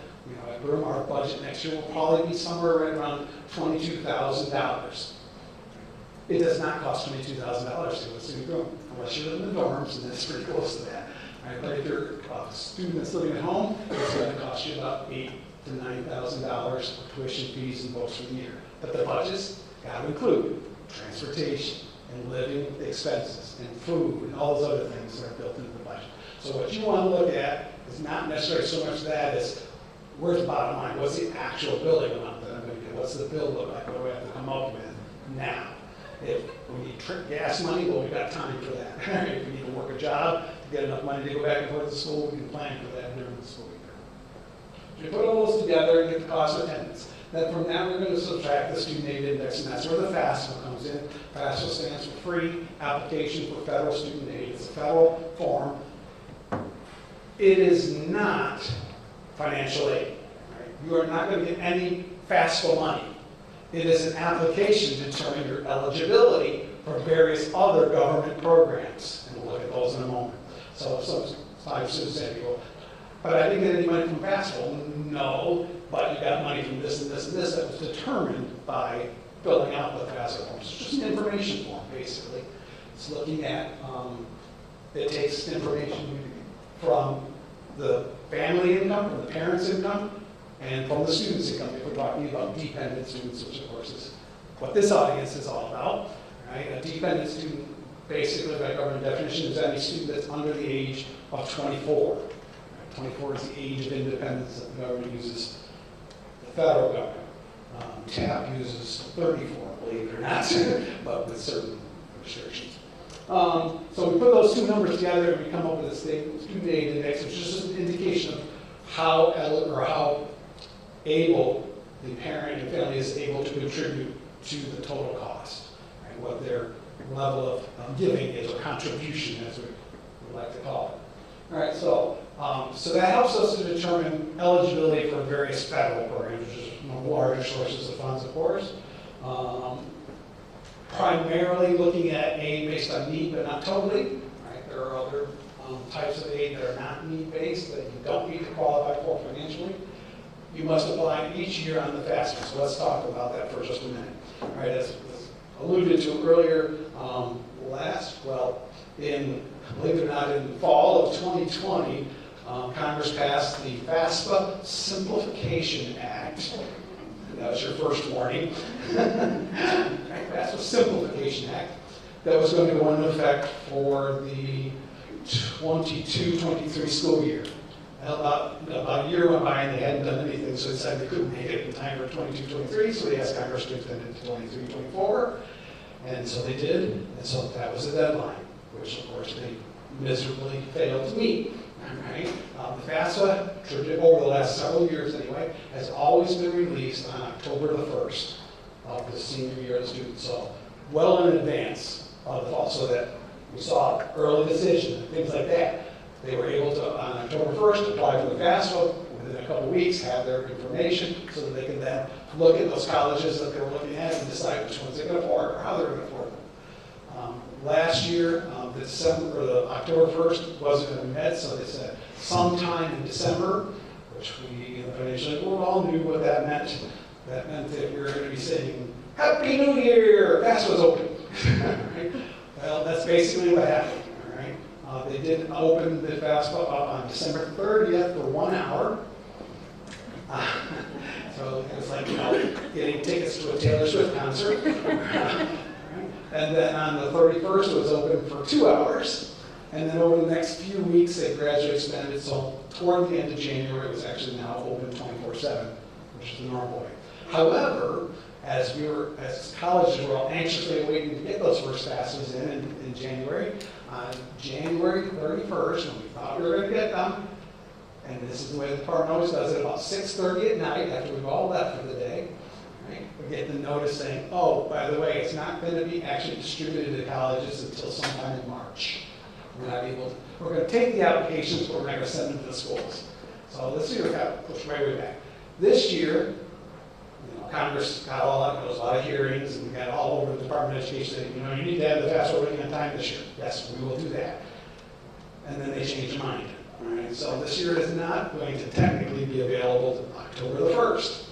at Broome, our budget next year will probably be somewhere right around $22,000. It does not cost $22,000 to go to Broome, unless you live in the dorms, and that's pretty close to that. Right? But if you're a student that's living at home, it's going to cost you about $8,000 to $9,000 for tuition fees and books for the year. But the budget's got to include transportation and living expenses and food and all those other things that are built into the budget. So what you want to look at is not necessarily so much that as where's the bottom line, what's the actual building amount that I'm going to get, what's the bill look like, what do we have to come up with now. If we need gas money, well, we've got time for that. If we need to work a job to get enough money to go back and forth to school, we can plan for that during the school year. So you put all those together and get the cost of attendance. Then from that, we're going to subtract the student aid index, and that's where the FAFSA comes in. FAFSA stands for Free Application for Federal Student Aid. It's a federal form. It is not financial aid. Right? You are not going to get any FAFSA money. It is an application to determine your eligibility for various other government programs. And we'll look at those in a moment. So sometimes students say, well, but I didn't get any money from FAFSA. Well, no, but you got money from this and this and this that was determined by filling out the FAFSA forms. It's just an information form, basically. It's looking at, it takes information from the family income, from the parents' income, and from the student's income, if we're talking about dependent students, which of course is what this audience is all about. Right? A dependent student, basically by government definition, is any student that's under the age of 24. 24 is the age of independence that the government uses, the federal government. TAP uses 34, believe it or not, but with certain restrictions. So we put those two numbers together and we come up with a student aid index, which is just an indication of how able the parent and family is able to contribute to the total cost, right? What their level of giving is, or contribution, as we would like to call it. All right, so that helps us to determine eligibility for various federal programs, which is larger sources of funds, of course. Primarily looking at aid based on need, but not totally. Right? There are other types of aid that are not need-based that you don't need to qualify for financially. You must apply each year on the FAFSA. So let's talk about that for just a minute. All right, as alluded to earlier, believe it or not, in the fall of 2020, Congress passed the FAFSA Simplification Act. That was your first warning. FAFSA Simplification Act that was going to go into effect for the 22-23 school year. About a year went by and they hadn't done anything, so they decided they couldn't make it in time for 22-23, so they asked Congress to extend it to 23-24, and so they did, and so that was the deadline, which of course they miserably failed to meet. Right? The FAFSA, over the last several years anyway, has always been released on October the 1st of the senior year of the student, so well in advance of the fall, so that we saw early decision and things like that. They were able to, on October 1st, apply for the FAFSA, within a couple of weeks, have their information, so that they can then look at those colleges that they were looking at and decide which ones they can afford or how they're going to afford them. Last year, the October 1st wasn't going to be met, so they said sometime in December, which we in the financial board all knew what that meant. That meant that we were going to be saying, Happy New Year! FAFSA was open. Right? Well, that's basically what happened. All right? They did open the FAFSA up on December 30th for 1 hour. So it was like, getting tickets to a Taylor Swift concert. And then on the 31st, it was open for 2 hours. And then over the next few weeks, they gradually expanded. So toward the end of January, it was actually now open 24/7, which is the normal way. However, as colleges were all anxiously waiting to get those first FAFSAs in January, on January 31st, when we thought we were going to get them, and this is the way the department always does it, about 6:30 at night, after we've all left for the day, right, we get the notice saying, oh, by the way, it's not going to be actually distributed to colleges until sometime in March. We're going to take the applications, but we're not going to send them to the schools. So this year we got pushed way back. This year, Congress got a lot of hearings, and we got all over the Department of Education saying, you need to have the FAFSA working on time this year. Yes, we will do that. And then they changed their mind. All right? So this year is not going to technically be available to October the 1st.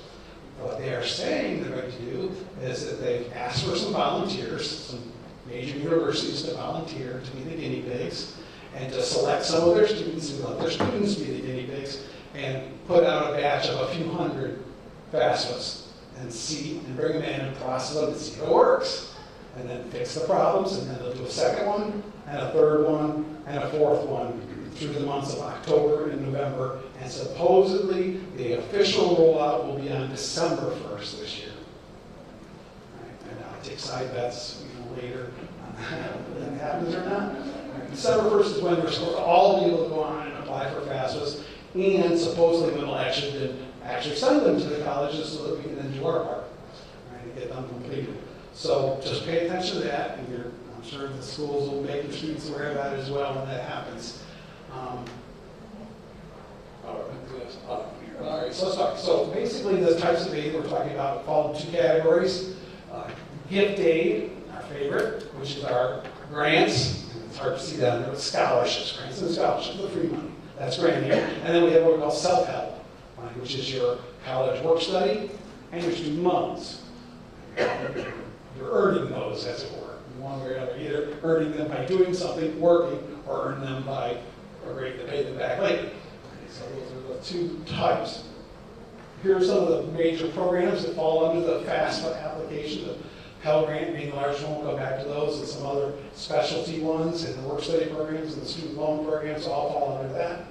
What they are saying they're going to do is that they've asked for some volunteers, some major universities to volunteer to be the guinea pigs, and to select some of their students and let their students be the guinea pigs, and put out a batch of a few hundred FAFSAs. And bring them in and process them and see if it works. And then fix the problems, and then they'll do a second one, and a third one, and a fourth one through the months of October and November. And supposedly, the official rollout will be on December 1st this year. Right? And I'll take side bets later on whether that happens or not. Right? December 1st is when we're supposed to all be able to go on and apply for FAFSAs, and supposedly when it'll actually send them to the colleges so that we can then do our part, right, and get them completed. So just pay attention to that, and I'm sure the schools will make their students aware of that as well when that happens. All right, so let's talk. So basically, the types of aid we're talking about fall into two categories. Gift aid, our favorite, which is our grants. It's hard to see down there, but scholarships, grants and scholarships, the free money. That's grand here. And then we have what we call self-help, right, which is your college work study and your student loans. You're earning those, as it were, in one way or another. Either earning them by doing something, working, or earning them by a rate to pay them back later. So those are the two types. Here are some of the major programs that fall under the FAFSA application. The Pell Grant being the largest one, we'll go back to those, and some other specialty ones, and the work study programs and the student loan programs all fall under that.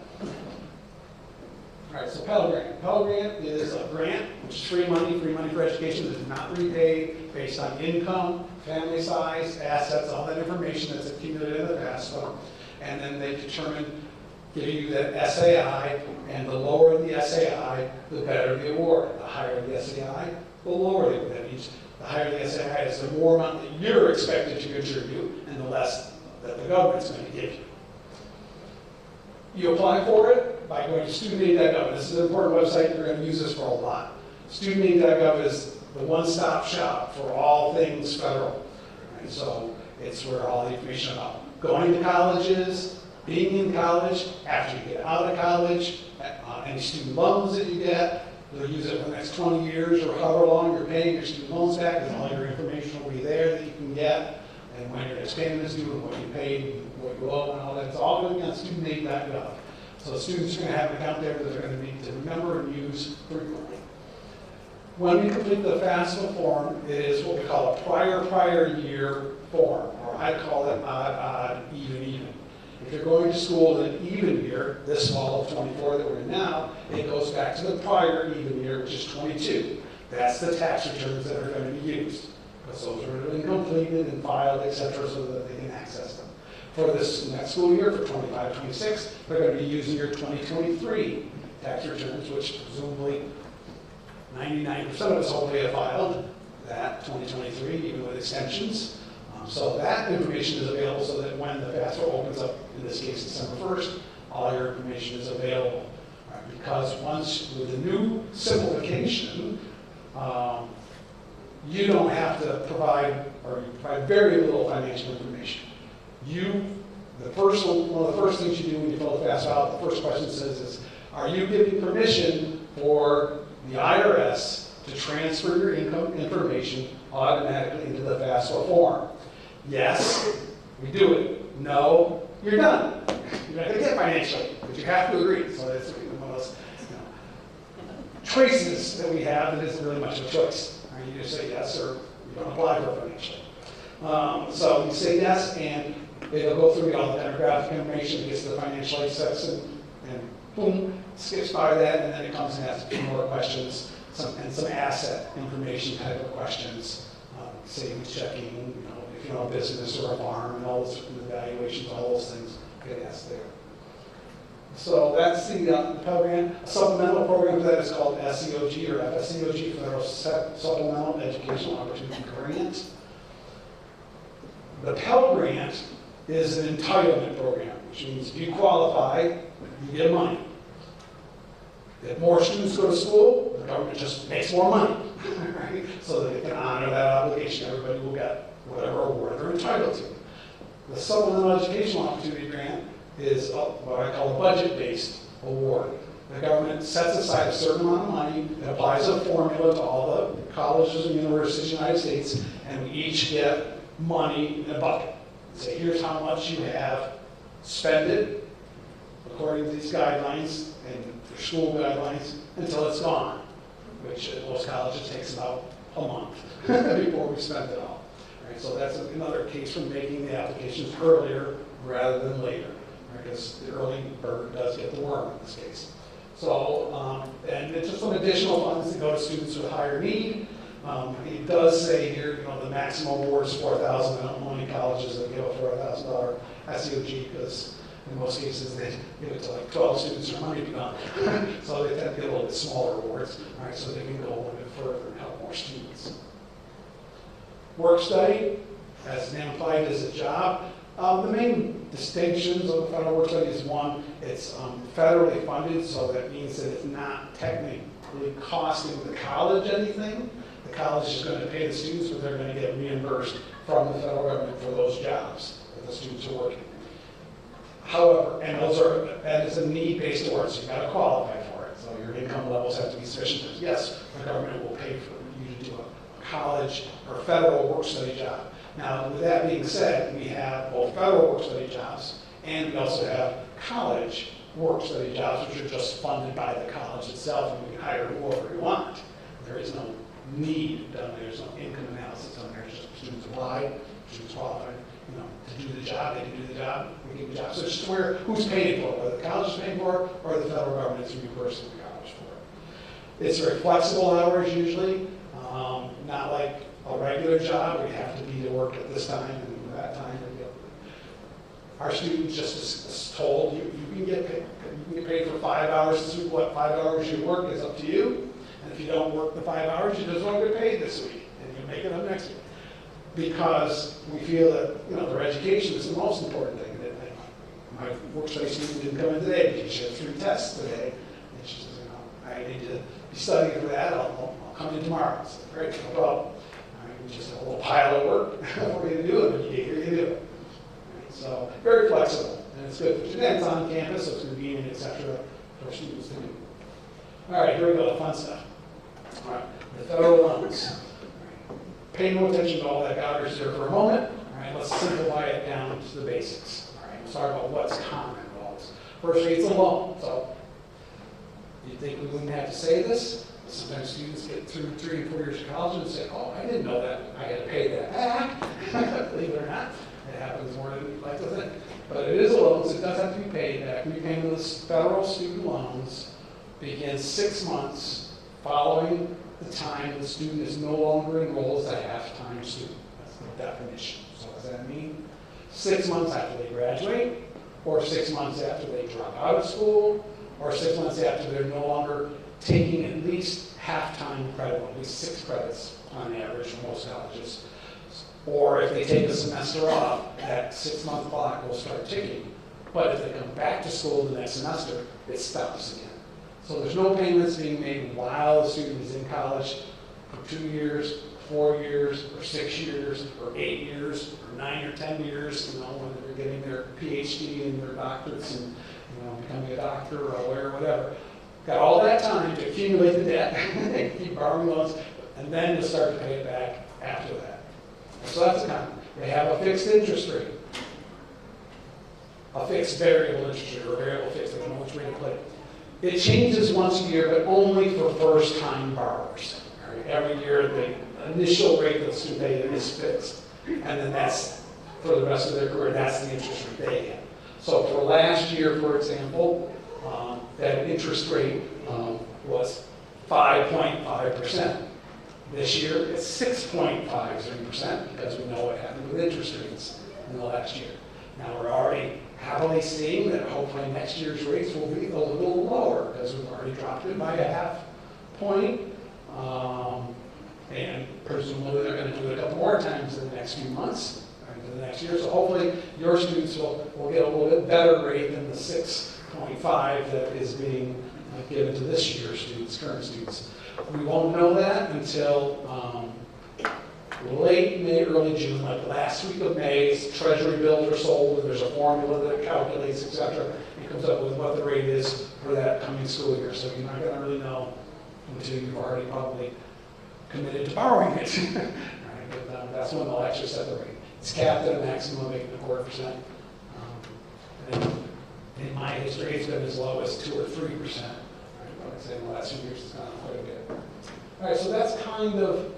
All right, so Pell Grant. Pell Grant is a grant, which is free money for education that is not repaid based on income, family size, assets, all that information that's accumulated in the FAFSA. And then they determine, give you that SAI, and the lower the SAI, the better the award. The higher the SAI, the lower the award. That means the higher the SAI is, the more amount that you're expected to contribute, and the less that the government's going to give you. You apply for it by going to studentaid.gov. This is an important website. You're going to use this for a lot. Studentaid.gov is the one-stop shop for all things federal. Right? So it's where all the information about going to colleges, being in college, after you get out of college, any student loans that you get. They'll use it for the next 20 years or however long you're paying your student loans back, and all your information will be there that you can get, and when your next payment is due, and what you paid, what you owe, and all that. It's all going to be on studentaid.gov. So students are going to have an account there that they're going to need to remember and use frequently. When we complete the FAFSA form, it is what we call a prior year form, or I call it odd, even. If you're going to school in an even year, this fall of 24 that we're in now, it goes back to the prior even year, which is 22. That's the tax returns that are going to be used, because those are been completed and filed, etc., so that they can access them. For this next school year, for 25-26, they're going to be using your 2023 tax returns, which presumably 99% of us hopefully have filed that 2023, even with extensions. So that information is available so that when the FAFSA opens up, in this case December 1st, all your information is available. Right? Because once, with the new simplification, you don't have to provide, or you provide very little financial information. One of the first things you do when you fill the FAFSA out, the first question says is, are you giving permission for the IRS to transfer your income information automatically into the FAFSA form? Yes, we do it. No, you're done. You're not going to get financially, but you have to agree. So that's one of those choices that we have that isn't really much of a choice. Right? You just say yes or you don't apply for it financially. So you say yes, and it'll go through all the demographic information, it gets to the financial aid section, and boom, skips by that, and then it comes and asks a few more questions, some asset information type of questions, savings checking, if you know a business or a farm, and all those evaluations, all those things get asked there. So that's the Pell Grant. A supplemental program to that is called SEOG or FSEOG, Federal Supplemental Educational Opportunity Grant. The Pell Grant is an entitlement program, which means if you qualify, you get money. If more students go to school, the government just makes more money, right? So that they can honor that obligation. Everybody will get whatever award they're entitled to. The Supplemental Educational Opportunity Grant is what I call a budget-based award. The government sets aside a certain amount of money, it applies a formula to all the colleges and universities in the United States, and we each get money in a bucket. Say, here's how much you have, spend it according to these guidelines and for school guidelines until it's gone, which at most colleges takes about a month before we spend it all. Right, so that's another case for making the applications earlier rather than later, because the early bird does get the worm in this case. So, and it's just some additional funds that go to students with higher need. It does say here, the maximum award is $4,000. I don't know any colleges that give a $4,000 SEOG, because in most cases they give it to like 12 students or money beyond. So they tend to get a little bit smaller awards, right? So they can go a little bit further and help more students. Work study, as the name implied, is a job. The main distinctions of the federal work study is one, it's federally funded, so that means that it's not technically costing the college anything. The college is going to pay the students, but they're going to get reimbursed from the federal government for those jobs that the students are working. However, and it's a need-based award, so you've got to qualify for it. So your income levels have to be sufficient. Yes, the government will pay for you to do a college or federal work study job. Now, with that being said, we have both federal work study jobs, and we also have college work study jobs, which are just funded by the college itself, and we can hire whoever we want. There is no need done there. There's no income analysis done there. It's just students apply, students qualify, to do the job. They can do the job, we give the job. So it's just where who's paying for it, whether the college is paying for it or the federal government is reimbursing the college for it. It's very flexible hours usually, not like a regular job where you have to be to work at this time and that time. Our students just is told you can get paid for 5 hours this week. What 5 hours you work is up to you. And if you don't work the 5 hours, you just won't get paid this week, and you make it up next week. Because we feel that their education is the most important thing. My work study student didn't come in today because she had 3 tests today, and she says, I need to be studying for that. I'll come in tomorrow. I said, great, no problem. We just have a little pile of work for you to do, and when you get here, you do it. So very flexible, and it's good for students on campus, so it's convenient, etc. for students to do. All right, here we go, the fun stuff. All right, the federal loans. Pay no attention to all that garbage there for a moment. All right, let's simplify it down to the basics. All right, let's talk about what's common in all this. Firstly, it's a loan. So you'd think we wouldn't have to say this. Sometimes students get through 3 and 4 years of college and say, oh, I didn't know that. I had to pay that back. Believe it or not, it happens more than you'd like to think. But it is a loan, so it does have to be paid back. Repayment of the federal student loans begins 6 months following the time the student is no longer enrolled as a half-time student. That's the definition. So what does that mean? 6 months after they graduate, or 6 months after they drop out of school, or 6 months after they're no longer taking at least half-time credit, at least 6 credits on average for most colleges. Or if they take a semester off, that 6-month clock will start ticking. But if they come back to school the next semester, it stops again. So there's no payments being made while the student is in college for 2 years, 4 years, or 6 years, or 8 years, or 9 or 10 years, when they're getting their PhD and their doctorates and becoming a doctor or a lawyer or whatever. Got all that time to accumulate the debt, keep borrowing loans, and then to start to pay it back after that. So that's the kind. They have a fixed interest rate, a fixed variable interest rate, or variable fixed, I don't know which way to put it. It changes once a year, but only for first-time borrowers. Right? Every year, the initial rate that the student pays is fixed, and then that's for the rest of their career. That's the interest rate they get. So for last year, for example, that interest rate was 5.5%. This year, it's 6.53% because we know what happened with interest rates in the last year. Now, we're already happily seeing that hopefully next year's rates will be a little lower because we've already dropped it by a half point. And presumably they're going to do it a couple more times in the next few months, into the next year. So hopefully your students will get a little bit better rate than the 6.5 that is being given to this year's students, current students. We won't know that until late May, early June, like last week of May. Treasury bills are sold, and there's a formula that calculates, etc. It comes up with what the rate is for that coming school year. So you're not going to really know until you've already probably committed to borrowing it. Right? But, that's when they'll actually set the rate. It's capped at a maximum of 8.25%. And in my history, it's been as low as 2 or 3%. Like I said, in the last few years, it's gone up quite a bit. All right, so that's kind of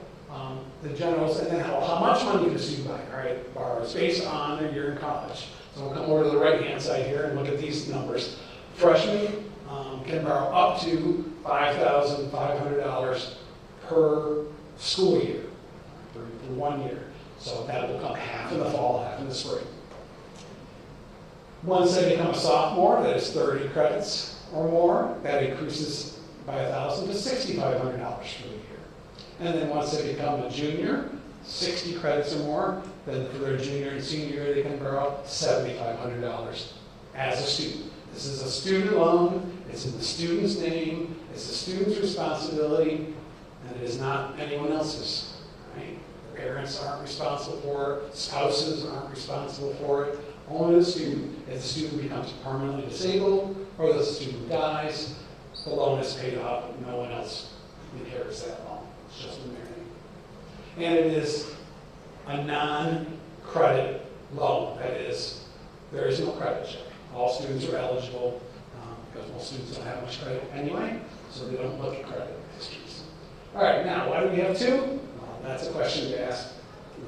the generals, and then how much money can a student borrow? It's based on their year in college. So we'll come over to the right-hand side here and look at these numbers. Freshmen can borrow up to $5,500 per school year, for 1 year. So that will come half in the fall, half in the spring. Once they become a sophomore, that is 30 credits or more, that increases by $1,000 to $6,500 for the year. And then once they become a junior, 60 credits or more, then for their junior and senior year, they can borrow $7,500 as a student. This is a student loan, it's in the student's name, it's the student's responsibility, and it is not anyone else's, right? The parents aren't responsible for it, spouses aren't responsible for it, only the student. If the student becomes permanently disabled, or the student dies, the loan is paid off, no one else inherits that loan. It's just in their name. And it is a non-credit loan. That is, there is no credit check. All students are eligible, because most students don't have much credit anyway, so they don't look at credit histories. All right, now, why do we have two? Well, that's a question we asked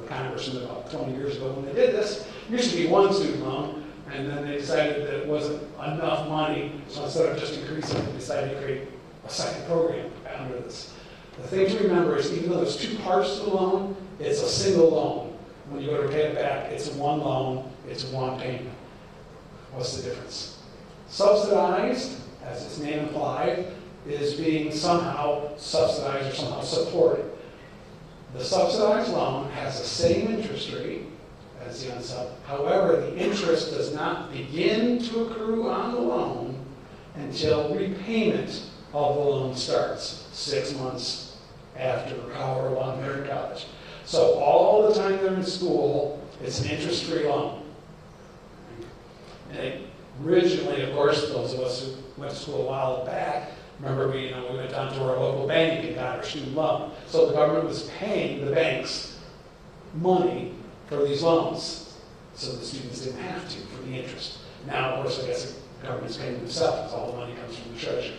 the congressman about 20 years ago when they did this. It used to be one student loan, and then they decided that it wasn't enough money, so instead of just increasing it, they decided to create a second program under this. The thing to remember is even though there's two parts to the loan, it's a single loan. When you go to pay it back, it's one loan, it's one payment. What's the difference? Subsidized, as its name implied, is being somehow subsidized or somehow supported. The subsidized loan has the same interest rate as the unsub. However, the interest does not begin to accrue on the loan until repayment of the loan starts, 6 months after or however long they're in college. So all the time they're in school, it's an interest-free loan. And originally, of course, those of us who went to school a while back, remember we went down to our local bank and got our student loan. So the government was paying the banks money for these loans, so the students didn't have to for the interest. Now, of course, I guess the government's paying themselves, because all the money comes from the treasury.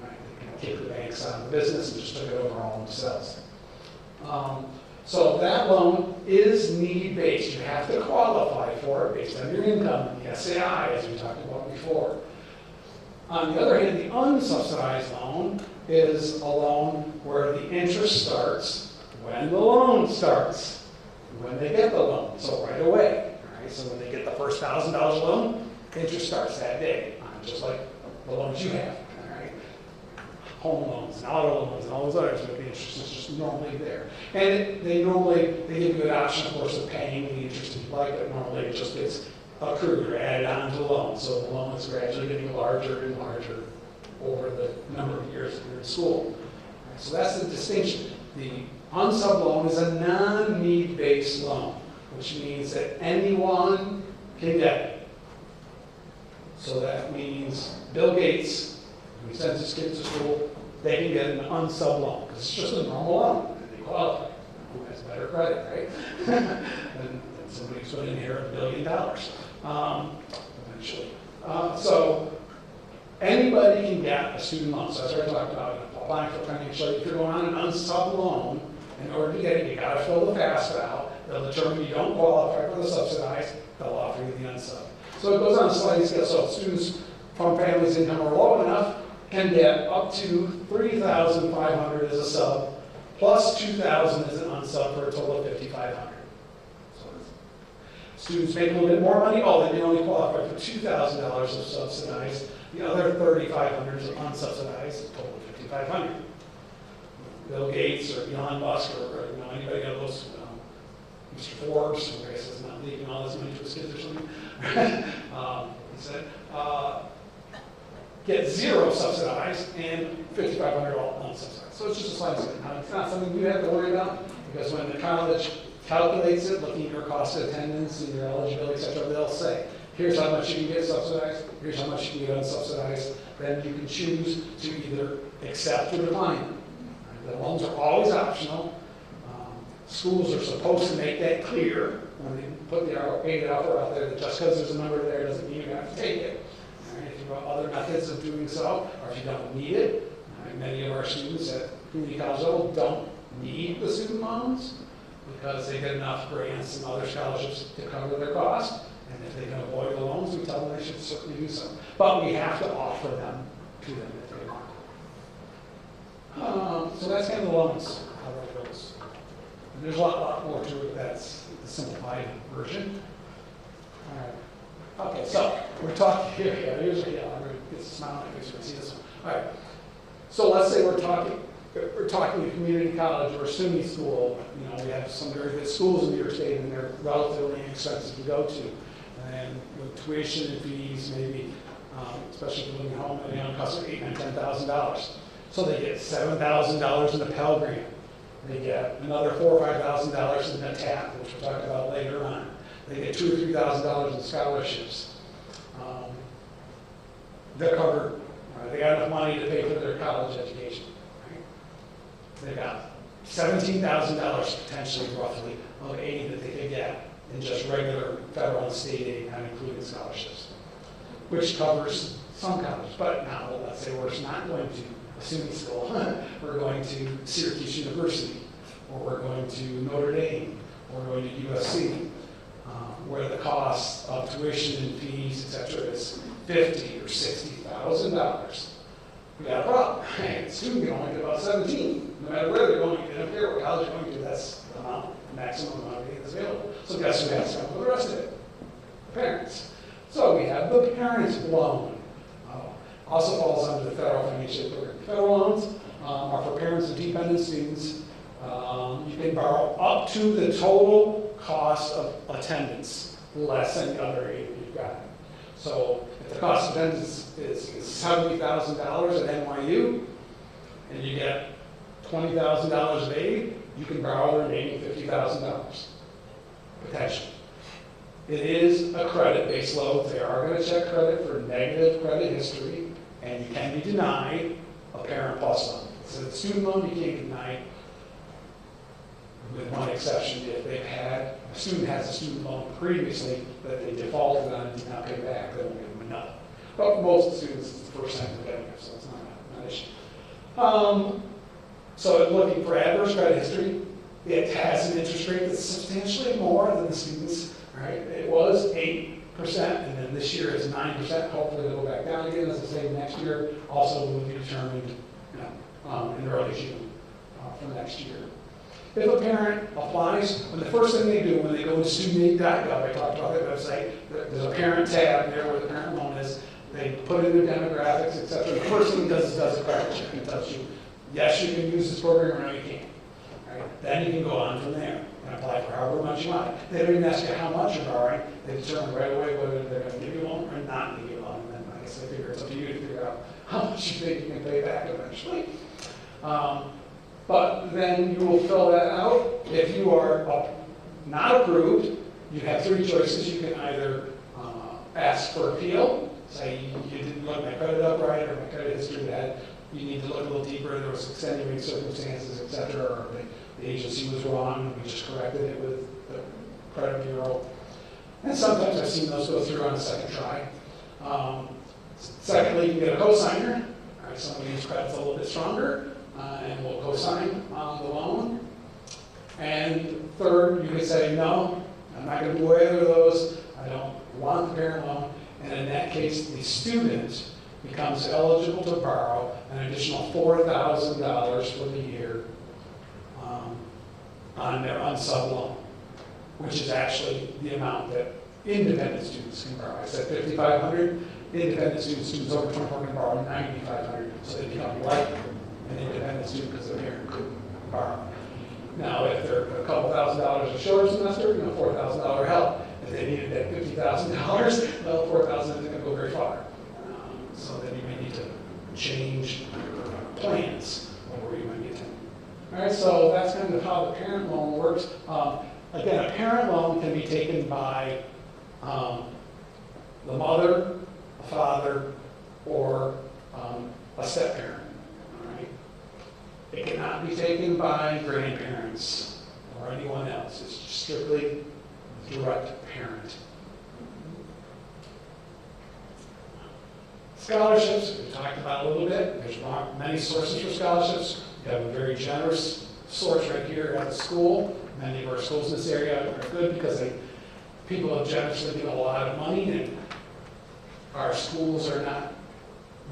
Right? They kind of kicked the banks out of the business and just took it over all themselves. So that loan is need-based. You have to qualify for it based on your income, the SAI, as we talked about before. On the other hand, the unsubsidized loan is a loan where the interest starts when the loan starts, when they get the loan, so right away. Right? So when they get the first $1,000 loan, interest starts that day, just like the loans you have. Right? Home loans and auto loans and all those others, but the interest is just normally there. And they give you an option, of course, of paying the interest if you like, but normally it just gets accrued or added on to the loan. So the loan is gradually getting larger and larger over the number of years that you're in school. Right? So that's the distinction. The unsub loan is a non-need-based loan, which means that anyone can get it. So that means Bill Gates, when he sends his kids to school, they can get an unsub loan, because it's just a normal loan, and they qualify. Who has better credit, right? than somebody who's going to inherit $1 billion eventually. So anybody can get a student loan. So as I talked about, applying for financial aid, if you're going on an unsub loan, in order to get it, you got to fill the FAFSA out. They'll determine you don't qualify for the subsidized. They'll offer you the unsub. So it goes on a sliding scale. So students from families' income are low enough can get up to $3,500 as a sub, plus $2,000 as an unsub, for a total of $5,500. So students make a little bit more money. Oh, they may only qualify for $2,000 of subsidized. The other $3,500 is unsubsidized, a total of $5,500. Bill Gates or Elon Musk or anybody of those, Mr. Forbes, who I guess is not leaving all his money to his kids or something, he said, get zero subsidized and $5,500 all unsubsidized. So it's just a sliding scale. Now, it's not something you have to worry about, because when the college calculates it, looking at your cost of attendance and your eligibility, et cetera, they'll say, here's how much you can get subsidized, here's how much you can get unsubsidized. Then you can choose to either accept or decline. The loans are always optional. Schools are supposed to make that clear when they put the aid offer out there, that just because there's a number there doesn't mean you have to take it. Right? If you've got other methods of doing so, or if you don't need it, many of our students at community college level don't need the student loans because they get enough grants and other scholarships to cover their cost. And if they can avoid the loans, we tell them they should certainly do so. But we have to offer them to them if they want. So that's kind of the loans, how that goes. And there's a lot more to it. That's the simplified version. All right. Okay, so we're talking here. I'm going to get a smile on my face when I see this one. All right. So let's say we're talking we're talking a community college or a SUNY school, you know, we have some very good schools in New York State and they're relatively inexpensive to go to. And with tuition and fees, maybe, especially if you're living at home, they only cost $8,000 and $10,000. So they get $7,000 in the Pell Grant. They get another $4,000 or $5,000 in the TAP, which we'll talk about later on. They get $2,000 or $3,000 in scholarships. They're covered. They got enough money to pay for their college education. Right? They got $17,000 potentially, roughly, of aid that they could get in just regular federal and state aid, not including scholarships, which covers some colleges. But now, let's say we're not going to a SUNY school, we're going to Syracuse University, or we're going to Notre Dame, or we're going to USC, where the cost of tuition and fees, etc., is $50,000 or $60,000. We got a problem. Hey, the student can only get about 17, no matter where they're going. They don't care what college they're going to. That's the amount, maximum amount of aid that's available. So guess who has to come for the rest of it? The parents. So we have the parents' loan. Also falls under the federal financial aid program. Federal loans are for parents of dependent students. You can borrow up to the total cost of attendance, less than the other aid you've got. So if the cost of attendance is $70,000 at NYU, and you get $20,000 of aid, you can borrow the remaining $50,000, potentially. It is a credit-based loan. They are going to check credit for negative credit history, and you can be denied a Parent Plus loan. So the student loan, you can't deny, with one exception, if they've had, a student has a student loan previously that they defaulted on and did not pay back, they won't give them another. But for most students, it's the first time they're getting it, so it's not an issue. So looking for adverse credit history, it has an interest rate that's substantially more than the students, right? It was 8%, and then this year it's 9%. Hopefully it'll go back down again, as I say, next year. Also will be determined, in early June for next year. If a parent applies, the first thing they do when they go to studentaid.gov, I talked about that website, there's a parent tab there where the parent loan is. They put in their demographics, etc. The first thing it does is does a credit check and tells you, yes, you can use this program, or no, you can't. Right? Then you can go on from there and apply for however much you want. They don't even ask you how much you're borrowing. They determine right away whether they're going to give you a loan or not give you a loan. And then I guess they figure it's up to you to figure out how much you think you can pay back eventually. But then you will fill that out. If you are not approved, you have three choices. You can either ask for appeal, say you didn't look my credit up right, or my credit history bad. You need to look a little deeper. There was extenuating circumstances, etc., or the agency was wrong, and we just corrected it with the credit bureau. And sometimes I've seen those go through on the second try. Secondly, you can get a cosigner. All right, somebody whose credit's a little bit stronger, and will co-sign on the loan. And third, you can say, no, I'm not going to do either of those. I don't want the parent loan. And in that case, the student becomes eligible to borrow an additional $4,000 for the year on their unsub loan, which is actually the amount that independent students can borrow. I said $5,500. Independent students over 24 can borrow $9,500. So they become like an independent student because their parent couldn't borrow. Now, if they're a couple $1,000s a short semester, $4,000 help. If they needed that $50,000, well, $4,000 isn't going to go very far. So then you may need to change your plans or where you might get to. All right, so that's kind of how the parent loan works. Again, a parent loan can be taken by the mother, a father, or a step-parent. All right? It cannot be taken by grandparents or anyone else. It's strictly direct parent. Scholarships, we talked about a little bit. There's many sources for scholarships. We have a very generous source right here at the school. Many of our schools in this area are good because people have generously given a lot of money, and our schools are not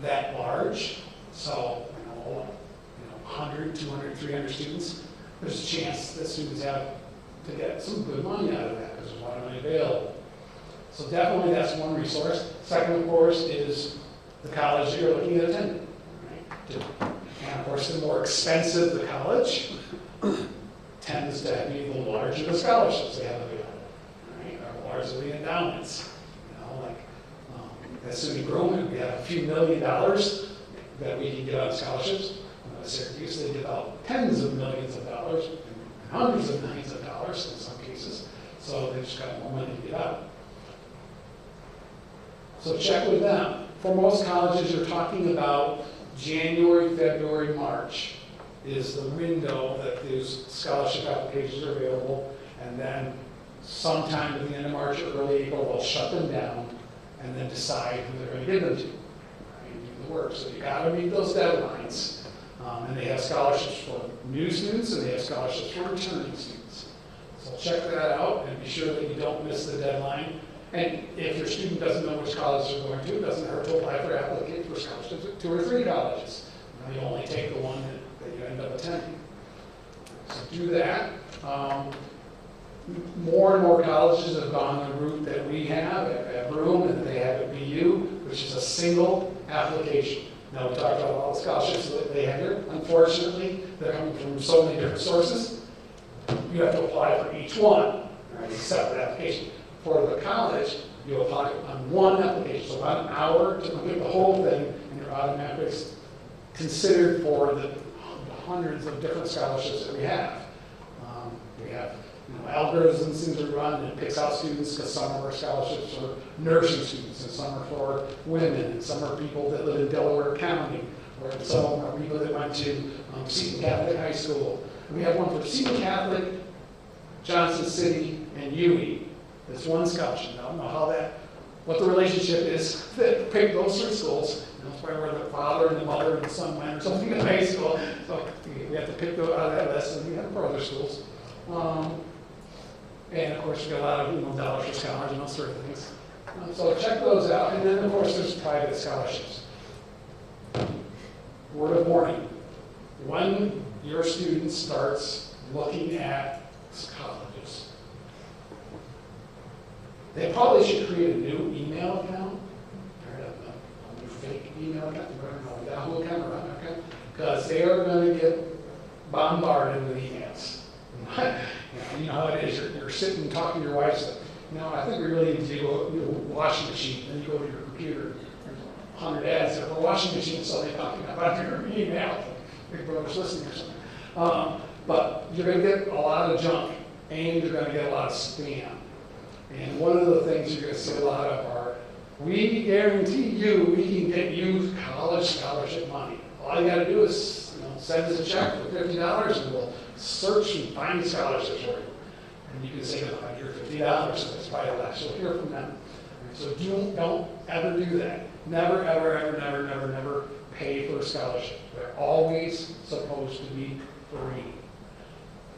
that large. So, 100, 200, 300 students, there's a chance that students have to get some good money out of that because there's a lot of money available. So definitely that's one resource. Second, of course, is the college that you're looking at attending. Right? To And of course, the more expensive the college tends to be the larger the scholarships they have available, right? Or larger the endowments. You know, like at SUNY Groom, we have a few $1 million that we can get on scholarships. Syracuse, they give out tens of millions of dollars, and hundreds of millions of dollars in some cases. So they just got more money to get out. So check with them. For most colleges, you're talking about January, February, March is the window that these scholarship applications are available. And then sometime at the end of March or early April, they'll shut them down and then decide who they're going to give them to. Right? And do the work. So you got to meet those deadlines. And they have scholarships for new students and they have scholarships for returning students. So check that out and be sure that you don't miss the deadline. And if your student doesn't know which college they're going to, it doesn't hurt to apply for applicants for scholarships at 2 or 3 colleges. You only take the one that you end up attending. So do that. More and more colleges have gone the route that we have at Broome and they have at BU, which is a single application. Now, we talked about all the scholarships that they have here. Unfortunately, they're coming from so many different sources. You have to apply for each one. Right? It's a separate application. For the college, you apply on one application. So about an hour to complete the whole thing, and you're automatically considered for the hundreds of different scholarships that we have. We have algorithms things we run, and it picks out students because some of our scholarships are nursing students, and some are for women, and some are people that live in Delaware County, or some of them are people that went to Seton Catholic High School. And we have one for Seton Catholic, Johnson City, and UE. There's one scholarship. I don't know what the relationship is that picked those 3 schools. That's probably where the father and the mother and the son went or something in high school. So we have to pick those out of that list, and we have for other schools. And of course, we got a lot of dollars for scholars and those sort of things. So check those out. And then, of course, there's private scholarships. Word of warning. When your student starts looking at colleges, they probably should create a new email account, or a new fake email account, a Yahoo account, or an account, because they are going to get bombarded with emails. You know how it is. You're sitting talking to your wife. So, I think we really need to go to a washing machine. Then you go to your computer. There's 100 ads there for a washing machine. So they're talking about your email. Big Brother's listening or something. But you're going to get a lot of junk, and you're going to get a lot of spam. And one of the things you're going to see a lot of are, we guarantee you we can get you college scholarship money. All you got to do is send us a check for $50 and we'll search and find scholarships for you. And you can say, I hear $50, so that's probably less. You'll hear from them. So don't ever do that. Never, ever, ever, never pay for a scholarship. They're always supposed to be free.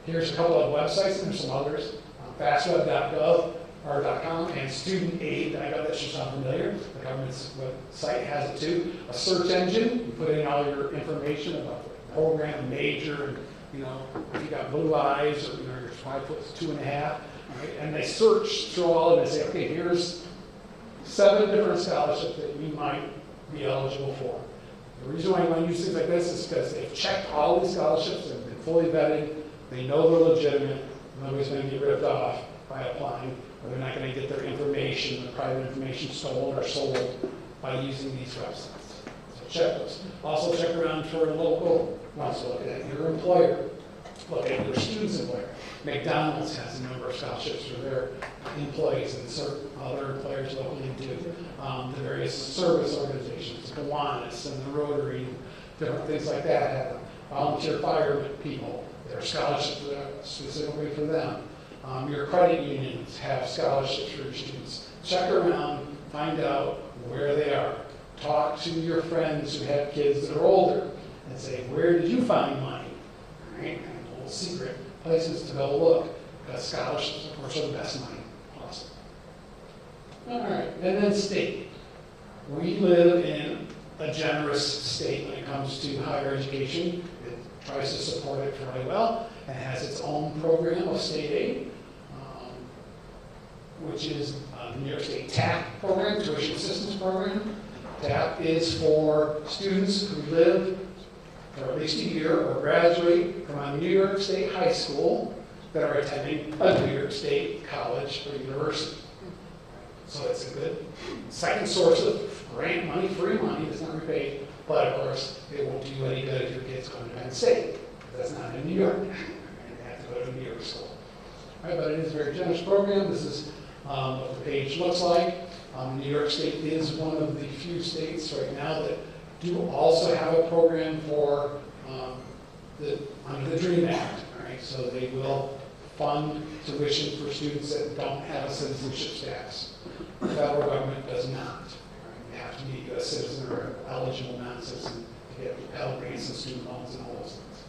Here's a couple of websites, and there's some others. fastweb.gov or .com and studentaid.gov. That should sound familiar. The government's website has it too. A search engine. You put in all your information about the program, major, and if you got blue eyes, or you're 5'2.5", right? And they search through all of it and say, okay, here's 7 different scholarships that you might be eligible for. The reason why you want to use things like this is because they've checked all these scholarships and been fully vetted. They know they're legitimate. Nobody's going to get ripped off by applying, or they're not going to get their information, their private information stolen or sold by using these websites. So check those. Also check around for local ones. Look at your employer. Look at your student's employer. McDonald's has a number of scholarships for their employees, and certain other employers locally do. The various service organizations, Kiwanis and the Rotary, different things like that have volunteer firemen people. There are scholarships specifically for them. Your credit unions have scholarships for your students. Check around, find out where they are. Talk to your friends who have kids that are older and say, where did you find money? Right? And a little secret places to go look, because scholarships, of course, are the best money possible. All right, and then state. We live in a generous state when it comes to higher education. It tries to support it fairly well and has its own program of state aid, which is the New York State TAP program, Tuition Assistance Program. TAP is for students who live for at least a year or graduate from a New York State high school that are attending a New York State college or university. So it's a good second source of grant money, free money, that's not repaid, but of course, it won't do you any good if your kid's going to Penn State. That's not in New York. They have to go to New York school. All right, but it is a very generous program. This is what the page looks like. New York State is one of the few states right now that do also have a program for under the DREAM Act. All right, so they will fund tuition for students that don't have a citizenship status. The federal government does not. You have to be a citizen or eligible non-citizen to get Pell Grants and student loans and all those things.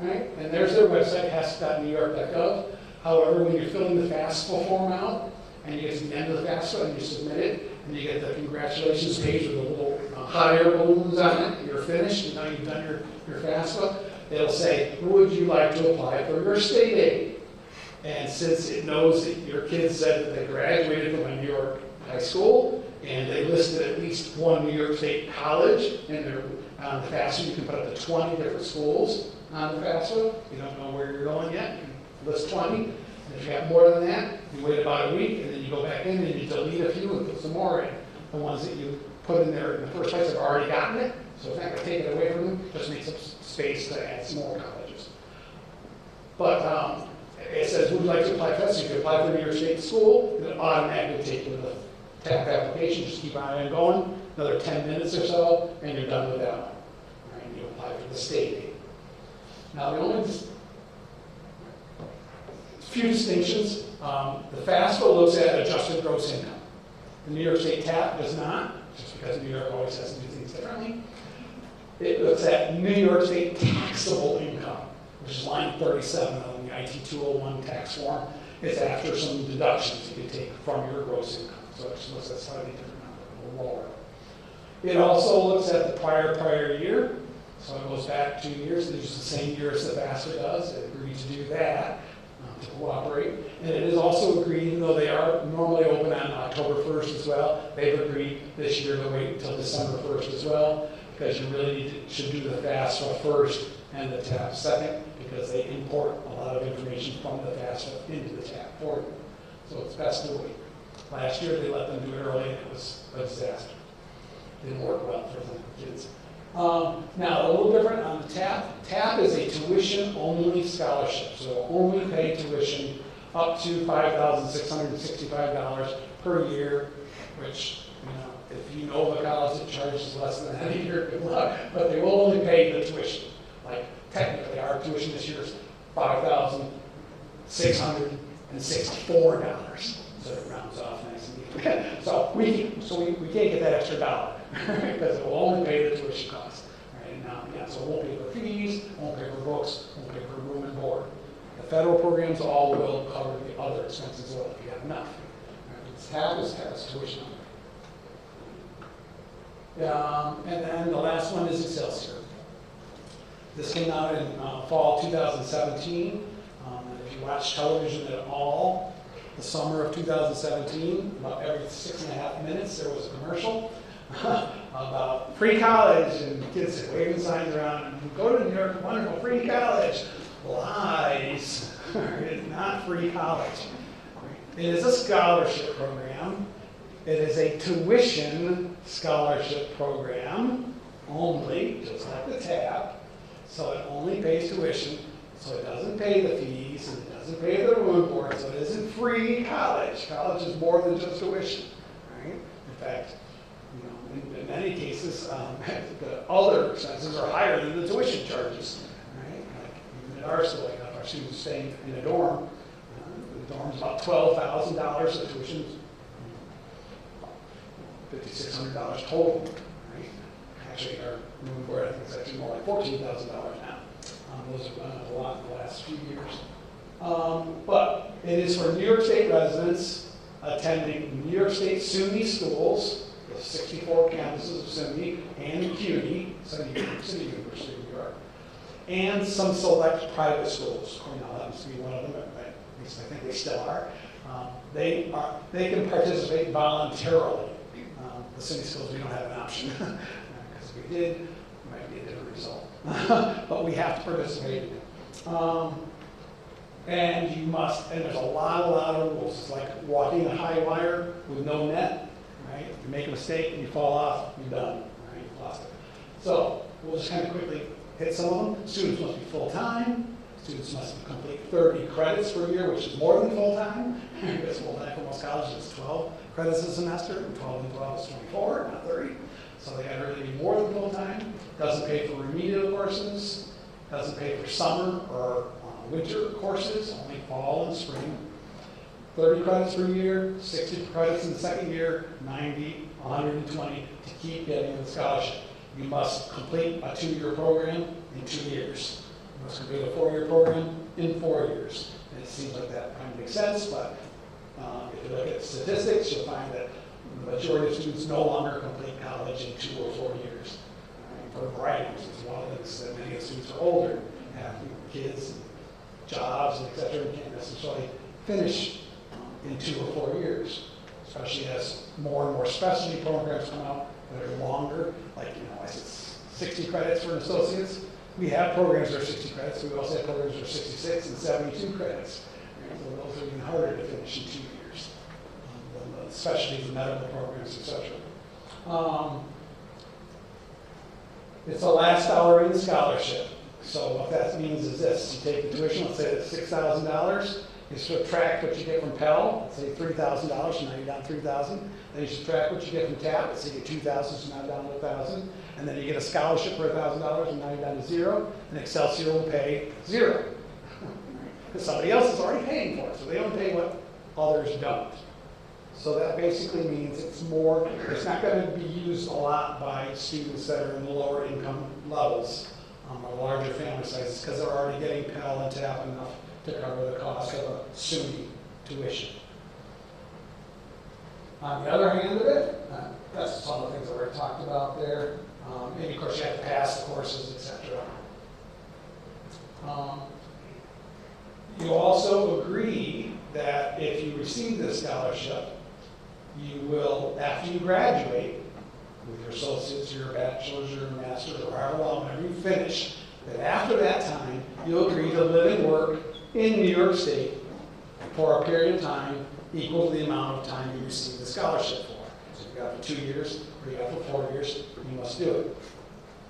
All right, and there's their website, hask.newyork.gov. However, when you're filling the FAFSA form out, and you get to the end of the FAFSA and you submit it, and you get the congratulations page with the little hot air balloons on it, you're finished, and now you've done your FAFSA, it'll say, would you like to apply for your state aid? And since it knows that your kids said that they graduated from a New York high school, and they listed at least one New York State college, and they're on the FAFSA, you can put up to 20 different schools on the FAFSA. You don't know where you're going yet, you can list 20. And if you have more than that, you wait about a week, and then you go back in and you delete a few and put some more in. The ones that you put in there in the first place have already gotten it, so it's not going to take it away from them, just makes up space to add some more colleges. But it says, would you like to apply for that? So you can apply for New York State school, it'll automatically take you to the TAP application, just keep on going, another 10 minutes or so, and you're done with that one. All right, and you apply for the state aid. Now, the only few distinctions. The FAFSA looks at adjusted gross income. The New York State TAP does not, just because New York always has to do things differently. It looks at New York State taxable income, which is line 37 on the IT 201 tax form. It's after some deductions you can take from your gross income. So it just looks at slightly different number, a little lower. It also looks at the prior year. So it goes back 2 years. It uses the same year as the FAFSA does. It agreed to do that. To cooperate. And it is also agreed, even though they are normally open on October 1st as well, they've agreed this year to wait until December 1st as well, because you really should do the FAFSA first and the TAP second, because they import a lot of information from the FAFSA into the TAP for you. So it's best to wait. Last year they let them do it early and it was a disaster. Didn't work well for the kids. Now, a little different on the TAP. TAP is a tuition-only scholarship, so only pay tuition up to $5,665 per year, which, if you know of a college that charges less than that a year, good luck, but they will only pay the tuition. Like, technically, our tuition this year is $5,664, so it rounds off nice and neat. So we can't get that extra dollar, because it will only pay the tuition cost. Right now, so it won't pay for fees, won't pay for books, won't pay for room and board. The federal programs all will cover the other expenses as well if you have enough. TAP is tuition. And then the last one is Excelsior. This came out in fall 2017. If you watch television at all, the summer of 2017, about every 6.5 minutes, there was a commercial about free college, and kids waving signs around, go to New York, wonderful, free college. Lies. It's not free college. It is a scholarship program. It is a tuition scholarship program only, just like the TAP. So it only pays tuition, so it doesn't pay the fees, and it doesn't pay the room board, so it isn't free college. College is more than just tuition, right? In fact, in many cases, the other expenses are higher than the tuition charges, right? Like even at our school, like our students staying in a dorm, the dorm's about $12,000, the tuition's $5,600 total, right? Actually, our room board, I think it's actually more like $14,000 now. Those have gone up a lot in the last few years. But it is for New York State residents attending New York State SUNY schools, the 64 campuses of SUNY and CUNY, City University of New York, and some select private schools. Cornell happens to be one of them, at least I think they still are. They can participate voluntarily. The SUNY schools, we don't have an option. Because if we did, it might be a different result. but we have to participate in it. And you must, and there's a lot of rules. It's like walking a high wire with no net, right? If you make a mistake and you fall off, you're done, right? You've lost it. So we'll just kind of quickly hit some of them. Students must be full-time. Students must complete 30 credits per year, which is more than full-time. Because full-time for most colleges is 12 credits a semester, and 12 and 12 is 24, not 30. So they gotta really be more than full-time. Doesn't pay for remedial courses. Doesn't pay for summer or winter courses, only fall and spring. 30 credits per year, 60 credits in the second year, 90, 120 to keep getting the scholarship. You must complete a 2-year program in 2 years. You must complete a 4-year program in 4 years. And it seems like that kind of makes sense, but if you look at statistics, you'll find that the majority of students no longer complete college in 2 or 4 years. For a variety of reasons. One of them is that many of the students are older, have kids, and jobs, and et cetera, and can't necessarily finish in 2 or 4 years, especially as more and more specialty programs come out that are longer, like, I said 60 credits for an associate's. We have programs that are 60 credits, we also have programs that are 66 and 72 credits. So those are even harder to finish in 2 years, the specialties, the medical programs, et cetera. It's the last dollar in the scholarship. So what that means is this: you take the tuition, let's say it's $6,000, you subtract what you get from Pell, let's say $3,000, so now you're down $3,000. Then you subtract what you get from TAP, let's say you get $2,000, so now down to $1,000. And then you get a scholarship for $1,000, and now you're down to $0. And Excelsior will pay $0. Because somebody else is already paying for it, so they don't pay what others don't. So that basically means it's not going to be used a lot by students that are in the lower income levels, or larger family sizes, because they're already getting Pell and TAP enough to cover the cost of a SUNY tuition. On the other hand of it, that's some of the things that were talked about there. Maybe, of course, you have to pass the courses, etc. You also agree that if you receive this scholarship, you will, after you graduate, with your associates, your bachelor's, your master's, or however long, whenever you finish, that after that time, you'll agree to live and work in New York State for a period of time equal to the amount of time you receive the scholarship for. So if you got for 2 years, or you got for 4 years, you must do it.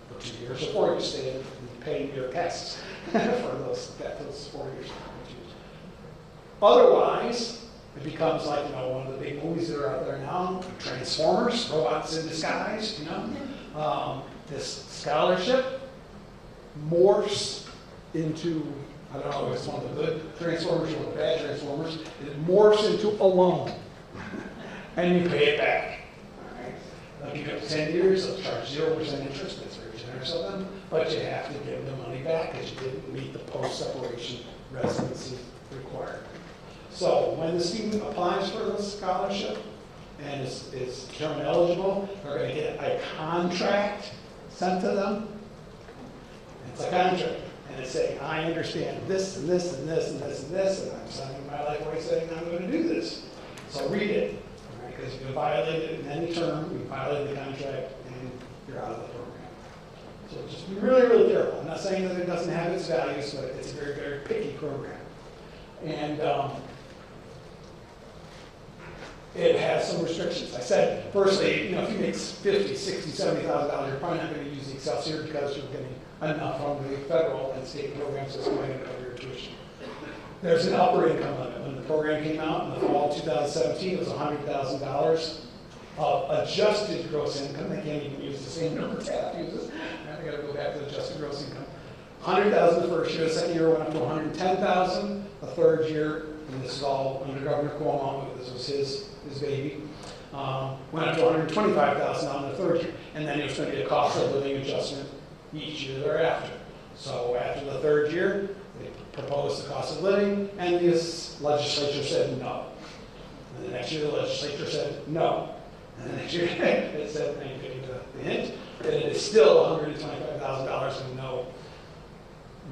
For 2 years or 4 years, stay and pay your taxes for those 4 years. Otherwise, it becomes like, one of the big movies that are out there now, Transformers, robots in disguise, This scholarship morphs into, I don't know if it's one of the good Transformers or the bad Transformers, it morphs into a loan. And you pay it back. All right? They'll give you up to 10 years, they'll charge 0% interest, that's very generous of them, but you have to give the money back because you didn't meet the post-separation residency requirement. So when the student applies for the scholarship and is determined eligible, they're going to get a contract sent to them. It's a contract. And it's saying, I understand this and this and this and this and this, and I'm signing my life away saying I'm going to do this. So read it. Because if you violate it in any term, you violate the contract and you're out of the program. So just be really, really careful. I'm not saying that it doesn't have its values, but it's a very, very picky program. And it has some restrictions. I said, firstly, if you make $50,000, $60,000, $70,000, you're probably not going to use the Excelsior because you're getting enough from the federal and state programs that's going to cover your tuition. There's an upper income limit. When the program came out in the fall of 2017, it was $100,000 of adjusted gross income. They can't even use the same number TAP uses. They got to go back to adjusted gross income. $100,000 the first year. The second year went up to $110,000. The third year, and this is all under Governor Cuomo, this was his baby, went up to $125,000 in the third year. And then there's going to be a cost of living adjustment each year thereafter. So after the third year, they proposed the cost of living, and this legislature said no. And the next year, the legislature said no. And the next year, it said, and you get the hint, that it is still $125,000 and no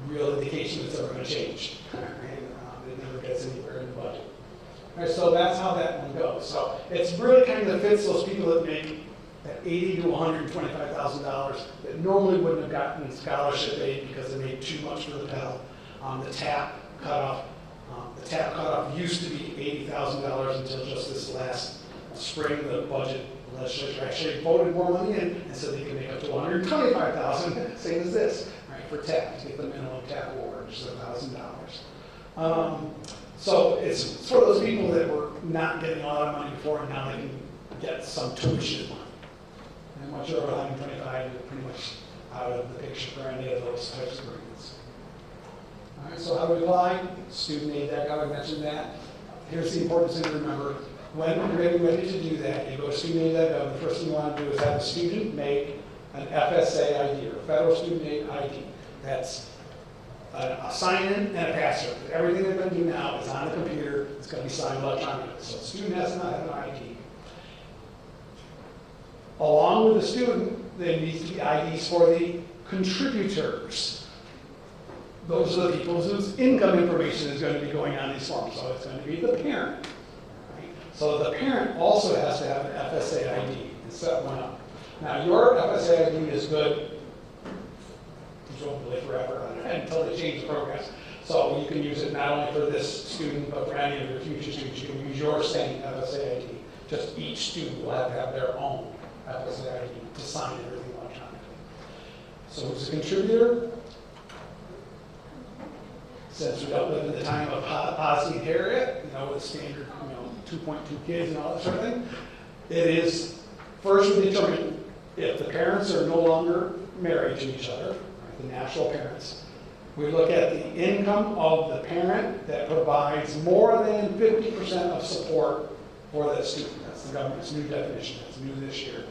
real indication it's ever going to change. It never gets anywhere in the budget. All right, so that's how that one goes. So it's really kind of fits those people that make that $80,000 to $125,000 that normally wouldn't have gotten scholarship aid because they made too much for the Pell. The TAP cutoff used to be $80,000 until just this last spring. The budget legislature actually voted more money in and said they could make up to $125,000, same as this, right, for TAP, to get the minimum TAP award, which is $1,000. So it's for those people that were not getting a lot of money before, and now they can get some tuition money. And once you're over 125, you're pretty much out of the picture for any of those types of agreements. All right, so how do we apply? Student aid, that guy mentioned that. Here's the important thing to remember. When you're getting ready to do that, you go to studentaid.gov. The first thing you want to do is have the student make an FSA ID, or Federal Student Aid ID. That's a sign-in and a password. Everything they're going to do now is on the computer. It's going to be signed electronically. So the student has to not have an ID. Along with the student, there needs to be IDs for the contributors. Those are the people whose income information is going to be going on these forms. So it's going to be the parent. Right? So the parent also has to have an FSA ID and set one up. Now your FSA ID is good presumably forever until they change the programs. So you can use it not only for this student, but for any of your future students. You can use your same FSA ID. Just each student will have to have their own FSA ID to sign everything electronically. So who's a contributor? Since we don't live in the time of Ozzie and Harriet, with standard, 2.2 kids and all that sort of thing, it is first we determine if the parents are no longer married to each other, right, the natural parents. We look at the income of the parent that provides more than 50% of support for that student. That's the government's new definition. That's new this year.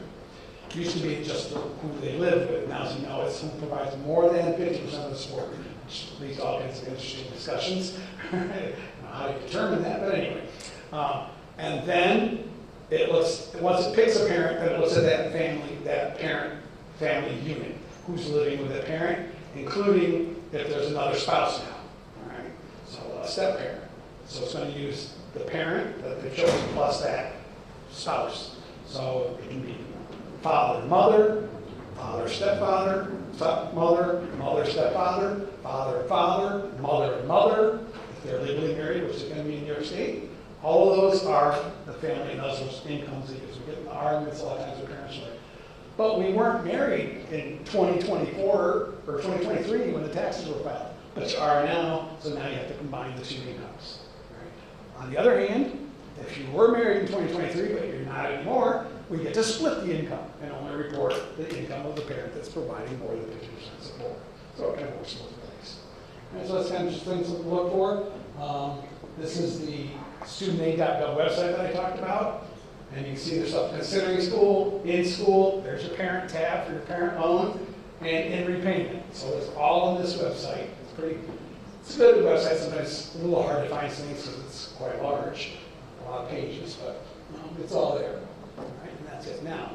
It used to be just who they live with. Now, as you know, it's who provides more than 50% of the support, which leads to all kinds of interesting discussions. How do you determine that? But anyway. And then it looks, once it picks a parent, then it looks at that parent-family unit. Who's living with that parent, including if there's another spouse now. All right? So a step-parent. So it's going to use the parent that they've chosen plus that spouse. So it can be father, mother, father, stepfather, stepmother, mother, stepfather, father, father, mother, and mother. If they're legally married, which is going to be in New York State, all of those are the family and those incomes they use. We get in the arguments a lot of times with parents like, but we weren't married in 2024 or 2023 when the taxes were filed, but you are now, so now you have to combine the two incomes. Right? On the other hand, if you were married in 2023 but you're not anymore, we get to split the income and only report the income of the parent that's providing more than 50% support. So it kind of works both ways. And so that's kind of just things to look for. This is the studentaid.gov website that I talked about. And you can see there's stuff considering school, in school, there's your parent tab for your parent loan, and in repayment. So it's all on this website. It's a good website. Sometimes it's a little hard to find things because it's quite large, a lot of pages, but it's all there. All right, and that's it. Now,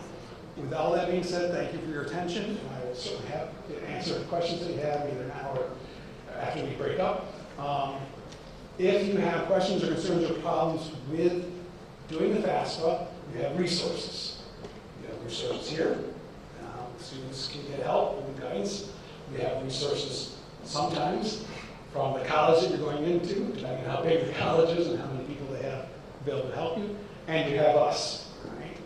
with all that being said, thank you for your attention. And I will certainly have to answer questions that you have either now or after we break up. If you have questions or concerns or problems with doing the FAFSA, you have resources. You have resources here. Students can get help with guidance. We have resources sometimes from the college that you're going into, depending on how big the college is and how many people they have available to help you. And you have us. Right?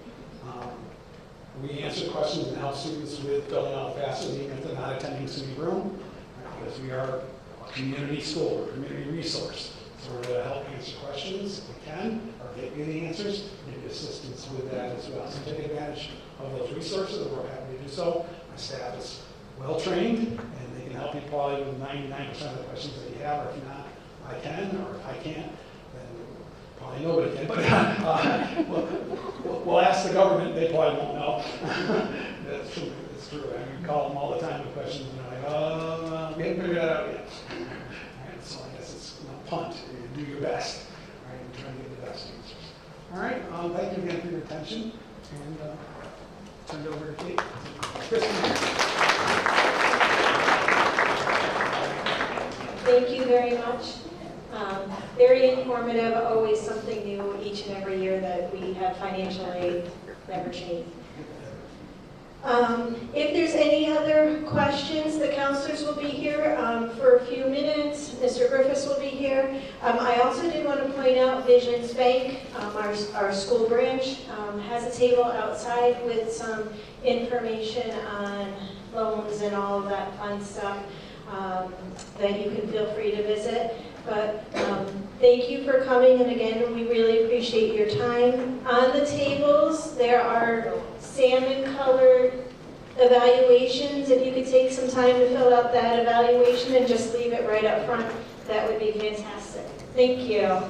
We answer questions and help students with filling out FAFSA even if they're not attending SUNY room, right? Because we are a community school, a community resource. So we're going to help answer questions if we can, or get you the answers, give you assistance with that as well. So take advantage of those resources, and we're happy to do so. My staff is well trained, and they can help you probably with 99% of the questions that you have, or if not, I can, or if I can't, then probably nobody can. But we'll ask the government, they probably won't know. That's true. It's true. I mean, we call them all the time with questions, and they're like, oh, we haven't figured that out yet. So I guess it's punt. You do your best, right? And try to get the best answers. All right. Thank you again for your attention, and turn it over to Kate. Kristen. Thank you very much. Very informative. Always something new each and every year that we have financial aid. Never change. If there's any other questions, the counselors will be here for a few minutes. Mr. Griffiths will be here. I also did want to point out Visions Bank, our school branch, has a table outside with some information on loans and all of that fun stuff that you can feel free to visit. But thank you for coming, and again, we really appreciate your time. On the tables, there are salmon-colored evaluations. If you could take some time to fill out that evaluation and just leave it right up front, that would be fantastic. Thank you.